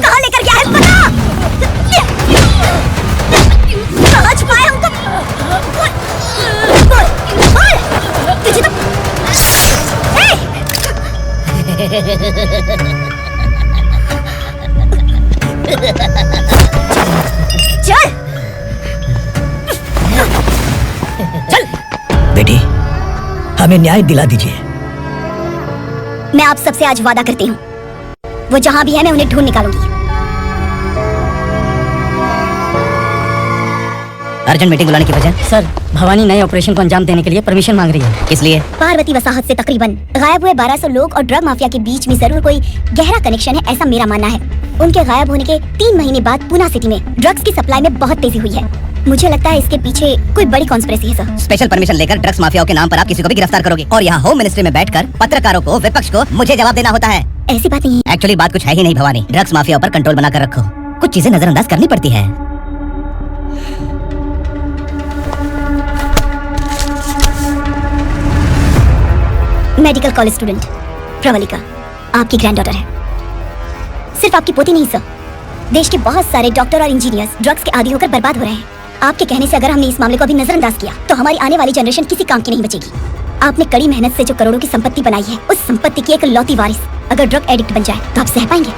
कहाँ लेकर गया है पता? कहाँ छुपाया हमको? बोल, तुझे तो चल बेटी, हमें न्याय दिला दीजिए। मैं आप सबसे आज वादा करती हूँ, वो जहाँ भी है मैं उन्हें ढूंढ निकालूंगी। अर्जेंट मीटिंग बुलाने की वजह? सर, भवानी नए ऑपरेशन को अंजाम देने के लिए परमिशन मांग रही है। किस लिए? पार्वती वसाहत से तकरीबन गायब हुए 1200 लोग और ड्रग माफिया के बीच में जरूर कोई गहरा कनेक्शन है, ऐसा मेरा मानना है। उनके गायब होने के 3 महीने बाद पूना सिटी में ड्रग्स की सप्लाई में बहुत तेजी हुई है। मुझे लगता है इसके पीछे कोई बड़ी कॉन्स्पिरेसी है सर। स्पेशल परमिशन लेकर ड्रग्स माफियाओं के नाम पर आप किसी को भी गिरफ्तार करोगे और यहाँ होम मिनिस्ट्री में बैठकर पत्रकारों को, विपक्ष को मुझे जवाब देना होता है। ऐसी बात नहीं है। एक्चुअली बात कुछ है ही नहीं भवानी। ड्रग्स माफिया पर कंट्रोल बनाकर रखो, कुछ चीजें नजरअंदाज करनी पड़ती है। मेडिकल कॉलेज स्टूडेंट प्रवलिका आपकी ग्रैंडडॉटर है। सिर्फ आपकी पोती नहीं सर, देश के बहुत सारे डॉक्टर और इंजीनियर्स ड्रग्स के आदी होकर बर्बाद हो रहे हैं। आपके कहने से अगर हमने इस मामले को अभी नजरअंदाज किया तो हमारी आने वाली जनरेशन किसी काम की नहीं बचेगी। आपने कड़ी मेहनत से जो करोड़ों की संपत्ति बनाई है, उस संपत्ति की एक लौती वारिस अगर ड्रग एडिक्ट बन जाए तो आप सह पाएंगे?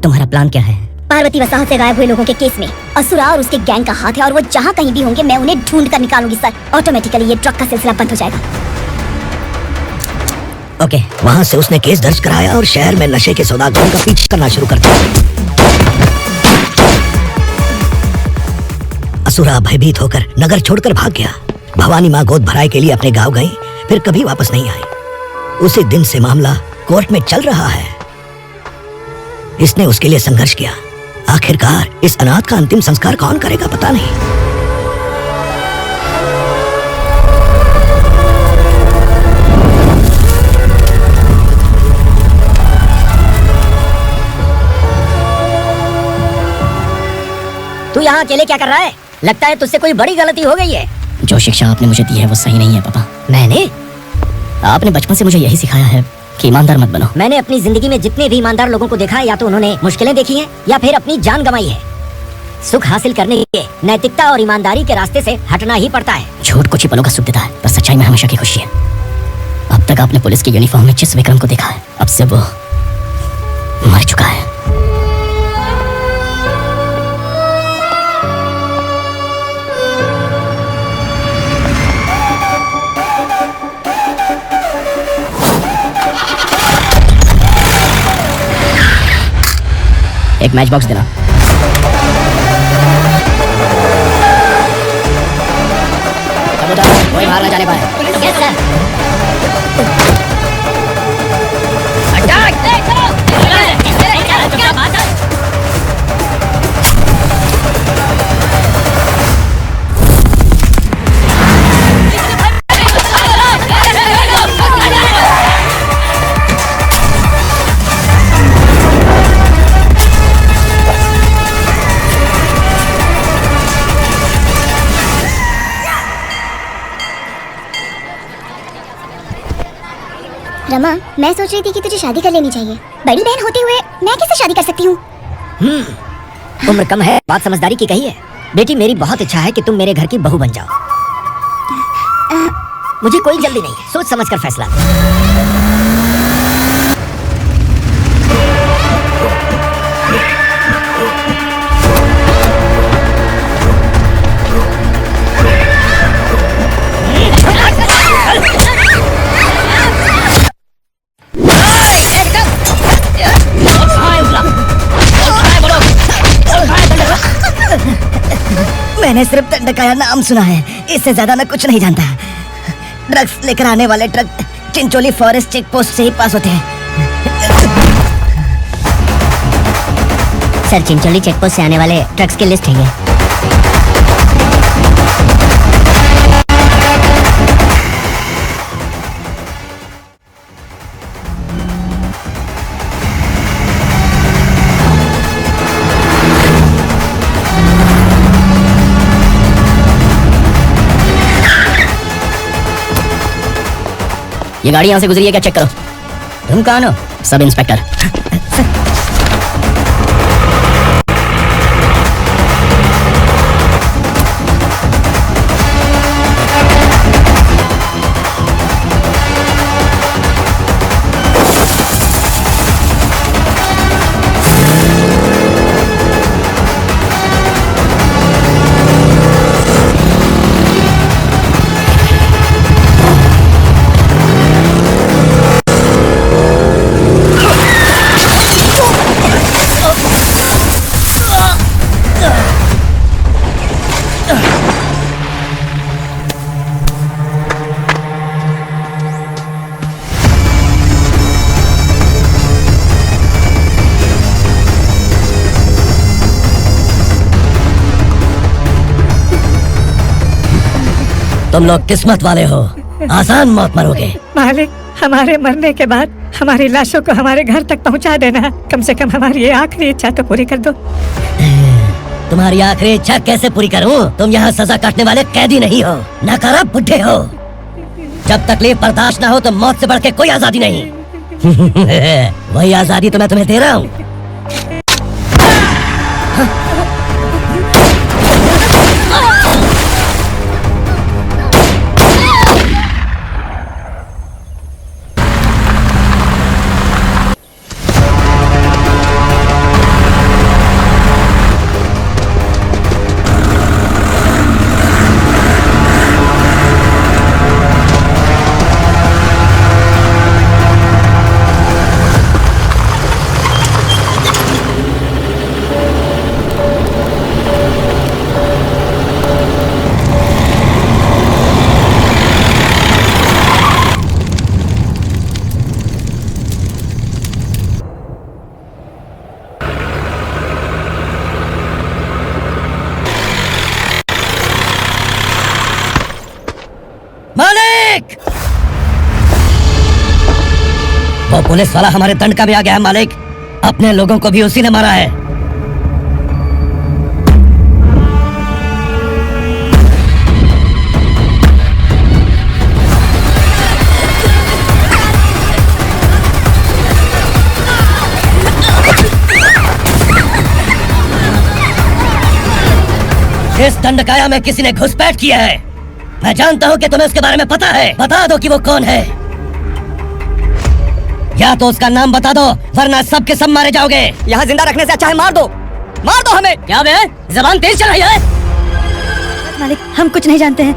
तुम्हारा प्लान क्या है? पार्वती वसाहत से गायब हुए लोगों के केस में असुरा और उसके गैंग का हाथ है और वो जहाँ कहीं भी होंगे मैं उन्हें ढूंढ कर निकालूंगी सर। ऑटोमेटिकली ये ड्रग का सिलसिला बंद हो जाएगा। ओके। वहाँ से उसने केस दर्ज कराया और शहर में नशे के सौदागरों का पीछा करना शुरू कर दिया। असुरा भयभीत होकर नगर छोड़कर भाग गया। भवानी माँ गोद भराई के लिए अपने गांव गई, फिर कभी वापस नहीं आई। उसी दिन से मामला कोर्ट में चल रहा है। इसने उसके लिए संघर्ष किया। आखिरकार इस अनाथ का अंतिम संस्कार कौन करेगा पता नहीं। तू यहाँ अकेले क्या कर रहा है? लगता है तुझसे कोई बड़ी गलती हो गई है। जो शिक्षा आपने मुझे दी है वो सही नहीं है पापा। मैंने आपने बचपन से मुझे यही सिखाया है कि ईमानदार मत बनो। मैंने अपनी जिंदगी में जितने भी ईमानदार लोगों को देखा है, या तो उन्होंने मुश्किलें देखी हैं या फिर अपनी जान गंवाई है। सुख हासिल करने के लिए नैतिकता और ईमानदारी के रास्ते से हटना ही पड़ता है। झूठ कुछ ही पलों का सुख देता है, पर सच्चाई में हमेशा की खुशी है। अब तक आपने पुलिस की यूनिफॉर्म में जिस विक्रम को देखा है, अब से वो मर चुका है। एक मैच बॉक्स देना। कोई बाहर ना जाने पाए। Yes sir. रमा, मैं सोच रही थी कि तुझे शादी कर लेनी चाहिए। बड़ी बहन होते हुए मैं कैसे शादी कर सकती हूँ? उम्र कम है, बात समझदारी की कही है। बेटी, मेरी बहुत इच्छा है कि तुम मेरे घर की बहू बन जाओ। मुझे कोई जल्दी नहीं है, सोच समझ कर फैसला। मैंने सिर्फ दंडकाया नाम सुना है, इससे ज्यादा मैं कुछ नहीं जानता। ड्रग्स लेकर आने वाले truck Chincholi forest check post से ही पास होते हैं। सर, चिंचोली चेक पोस्ट से आने वाले ट्रक्स की लिस्ट है ये। ये गाड़ी यहाँ से गुजरी है क्या, चेक करो। तुम कौन हो? Sub inspector. तुम लोग किस्मत वाले हो, आसान मौत मरोगे। मालिक, हमारे मरने के बाद हमारी लाशों को हमारे घर तक पहुंचा देना। कम से कम हमारी ये आखिरी इच्छा तो पूरी कर दो। तुम्हारी आखिरी इच्छा कैसे पूरी करूं? तुम यहाँ सजा काटने वाले कैदी नहीं हो, नकारा बुड्ढे हो। जब तकलीफ बर्दाश्त ना हो तो मौत से बढ़ के कोई आजादी नहीं। वही आजादी तो मैं तुम्हें दे रहा हूँ। मालिक! वो पुलिस वाला हमारे दंड का भी आ गया है मालिक। अपने लोगों को भी उसी ने मारा है। इस दंडकाया में किसी ने घुसपैठ किया है। मैं जानता हूँ कि तुम्हें उसके बारे में पता है। बता दो कि वो कौन है, या तो उसका नाम बता दो, वरना सब के सब मारे जाओगे। यहाँ जिंदा रखने से अच्छा है मार दो हमें। क्या बे, जबान तेज चल रही है? मालिक, हम कुछ नहीं जानते हैं।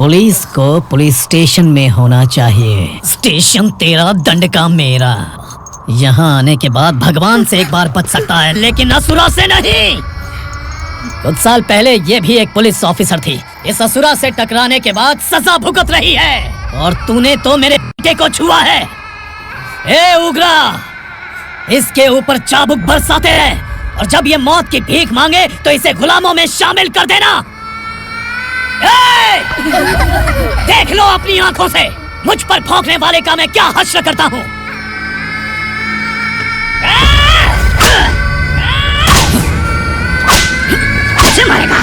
पुलिस को पुलिस स्टेशन में होना चाहिए। स्टेशन तेरा, दंड का मेरा। यहाँ आने के बाद भगवान से एक बार बच सकता है, लेकिन असुरा से नहीं। कुछ साल पहले ये भी एक पुलिस ऑफिसर थी। इस असुरा से टकराने के बाद सजा भुगत रही है, और तूने तो मेरे बेटे को छुआ है। ए उग्रा, इसके ऊपर चाबुक बरसाते हैं, और जब ये मौत की भीख मांगे तो इसे गुलामों में शामिल कर देना। देख लो अपनी आंखों से मुझ पर भौंकने वाले का मैं क्या हश्र करता हूँ। मारेगा।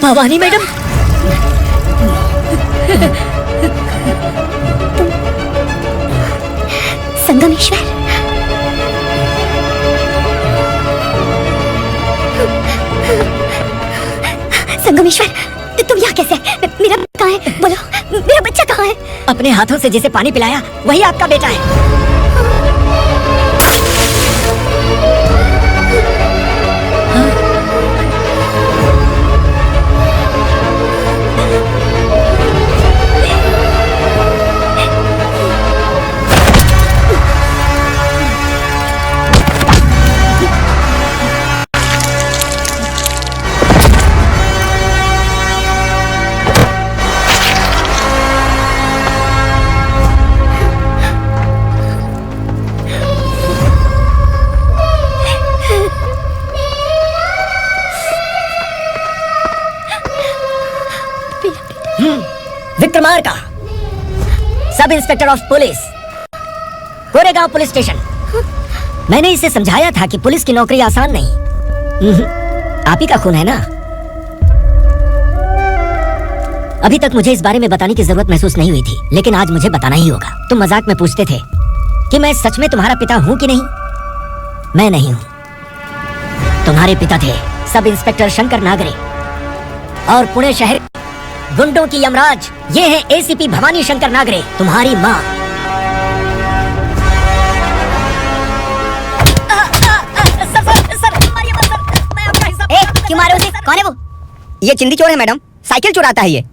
भवानी मैडम, संगमेश्वर, संगमेश्वर, तुम यहाँ कैसे? मेरा कहाँ है? बोलो, मेरा बच्चा कहाँ है? अपने हाथों से जिसे पानी पिलाया वही आपका बेटा है। Vikramarka, sub inspector of police, Koregaon police station. मैंने इसे समझाया था कि पुलिस की नौकरी आसान नहीं। आप ही का खून है ना। अभी तक मुझे इस बारे में बताने की जरूरत महसूस नहीं हुई थी, लेकिन आज मुझे बताना ही होगा। तुम मजाक में पूछते थे कि मैं सच में तुम्हारा पिता हूं कि नहीं। मैं नहीं हूं। तुम्हारे पिता थे सब इंस्पेक्टर शंकर नागरे, और पुणे शहर गुंडों की यमराज ये है एसीपी भवानी शंकर नागरे, तुम्हारी माँ। क्यों मारे उसे? कौन है वो? ये चिंदी चोर है मैडम, साइकिल चुराता है ये।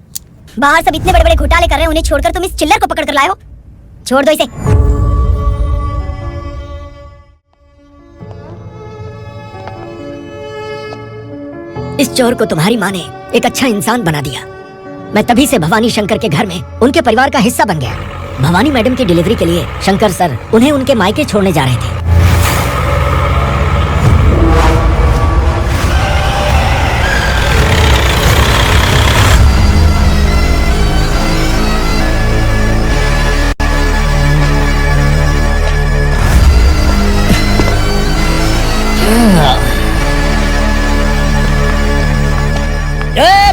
बाहर सब इतने बड़े बड़े घोटाले कर रहे हैं, उन्हें छोड़कर तुम इस चिल्लर को पकड़ कर लाए हो। छोड़ दो इसे। इस चोर को तुम्हारी माँ ने एक अच्छा इंसान बना दिया। मैं तभी से भवानी शंकर के घर में उनके परिवार का हिस्सा बन गया। भवानी मैडम की डिलीवरी के लिए शंकर सर उन्हें उनके मायके छोड़ने जा रहे थे।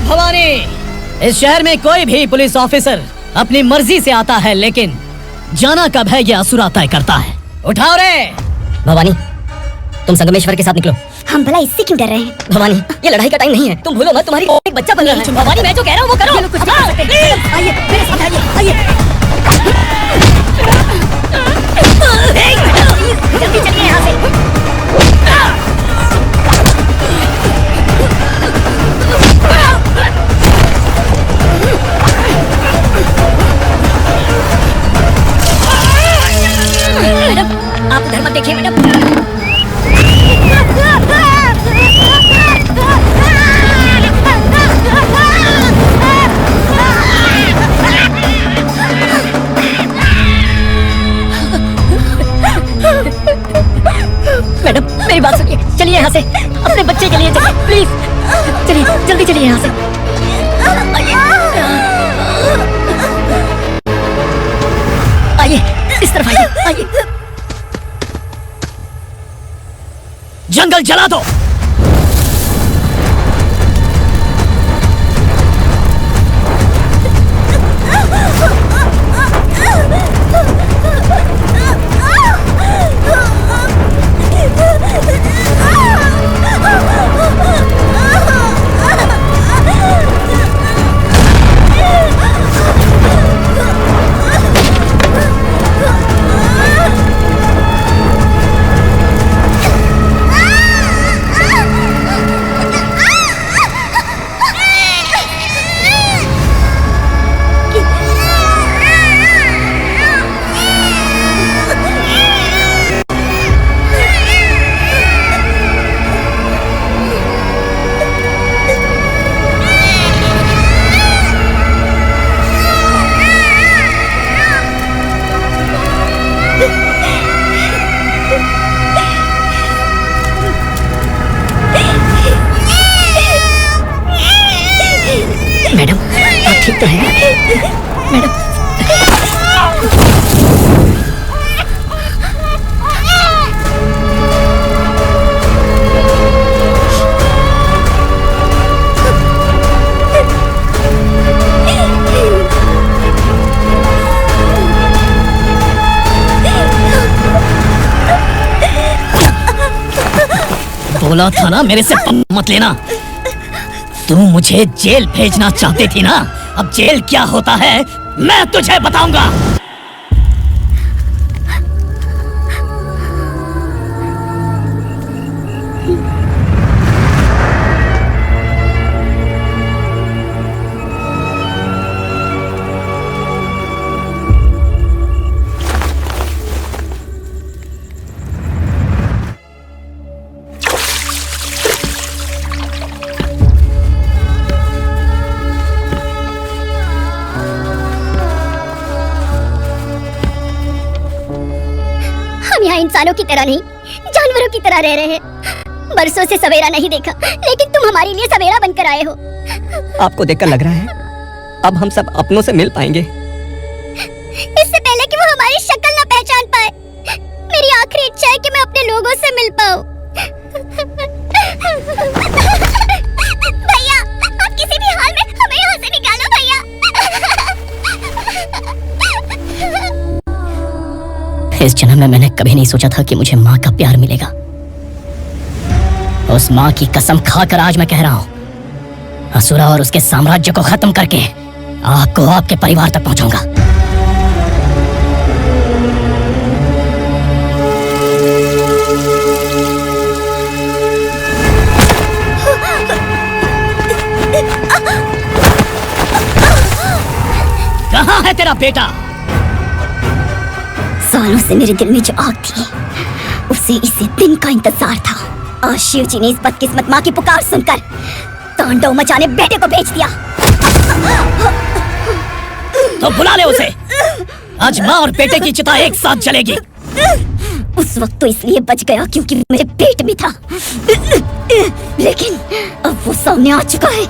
भवानी, इस शहर में कोई भी पुलिस ऑफिसर अपनी मर्जी से आता है, लेकिन जाना कब है यह असुरा तय करता है। उठाओ रे। भवानी, तुम संगमेश्वर के साथ निकलो। हम भला इससे क्यों डर रहे हैं? भवानी, ये लड़ाई का टाइम नहीं है। तुम भूलो मत, तुम्हारी एक बच्चा बन रहा है। भवानी, मैं जो कह रहा हूँ वो करो। आइए, मेरे साथ आइए, आइए। जल्दी चलिए यहाँ से। मत देखिए मैडम। मैडम मेरी बात सुनिए, चलिए यहाँ से, अपने बच्चे के लिए चलिए प्लीज, चलिए जल्दी चलिए यहाँ से। आइए इस तरफ आइए। जंगल जला दो। मैडम आप ठीक तो हैं? मैडम बोला था ना मेरे से मत लेना। तू मुझे जेल भेजना चाहती थी ना, अब जेल क्या होता है मैं तुझे बताऊंगा। इंसानों की तरह नहीं, जानवरों की तरह रह रहे हैं। बरसों से सवेरा नहीं देखा, लेकिन तुम हमारे लिए सवेरा बनकर आए हो। आपको देखकर लग रहा है अब हम सब अपनों से मिल पाएंगे। इससे पहले कि वो हमारी शक्ल ना पहचान पाए, मेरी आखिरी इच्छा है कि मैं अपने लोगों से मिल पाऊं। भैया, आप किसी भी हाल में हमें यहाँ से निकालो भैया। इस जन्म में मैंने कभी नहीं सोचा था कि मुझे माँ का प्यार मिलेगा। उस माँ की कसम खाकर आज मैं कह रहा हूँ, असुरा और उसके साम्राज्य को खत्म करके आपको आपके परिवार तक पहुंचाऊंगा। कहाँ है तेरा बेटा? सालों से मेरे दिल में जो आग थी, उसे इसी दिन का इंतजार था। आज शिव जी ने इस बदकिस्मत माँ की पुकार सुनकर तांडव मचाने बेटे को भेज दिया। तो बुला ले उसे। आज माँ और बेटे की चिता एक साथ जलेगी। उस वक्त तो इसलिए बच गया क्योंकि मेरे पेट में था, लेकिन अब वो सामने आ चुका है।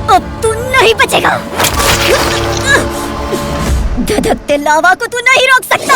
अब तू नहीं बचेगा। धधकते लावा को तू नहीं रोक सकता।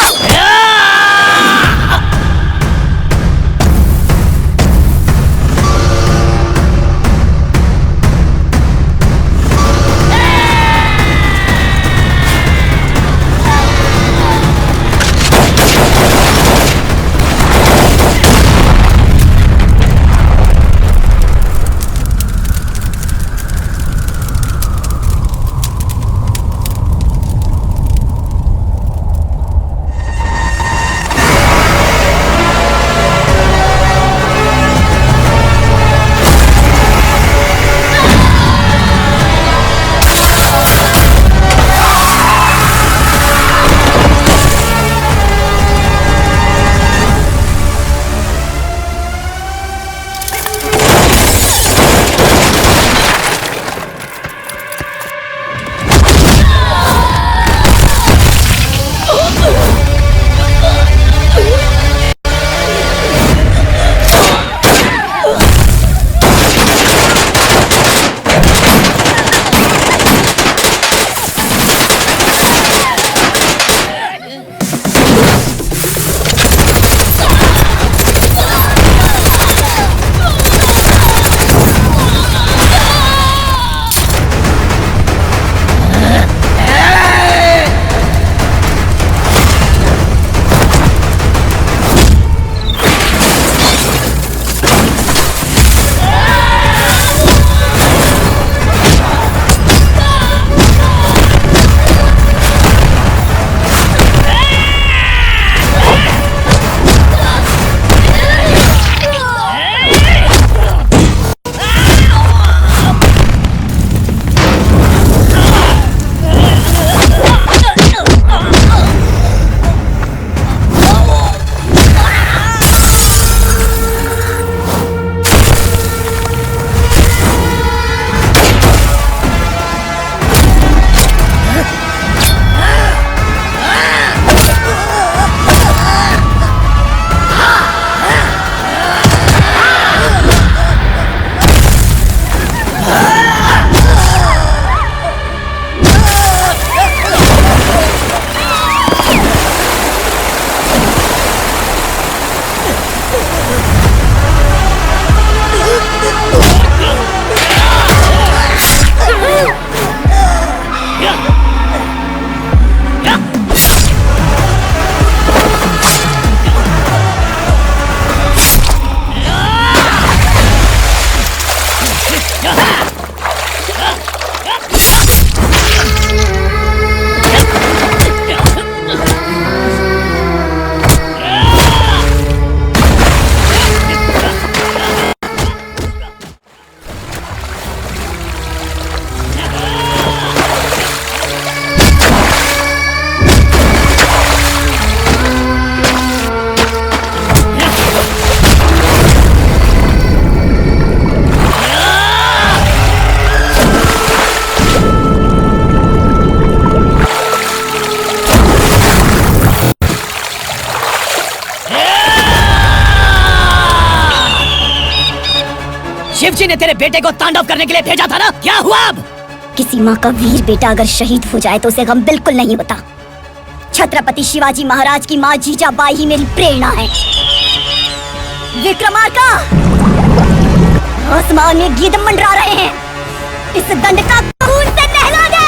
शिवजी ने तेरे बेटे को तांडव करने के लिए भेजा था ना, क्या हुआ अब? किसी माँ का वीर बेटा अगर शहीद हो जाए तो उसे गम बिल्कुल नहीं होता। छत्रपति शिवाजी महाराज की माँ जीजाबाई ही मेरी प्रेरणा है। विक्रमार्का, आसमान में गीदम मंडरा रहे हैं, इस दंड का खून से नहला दे।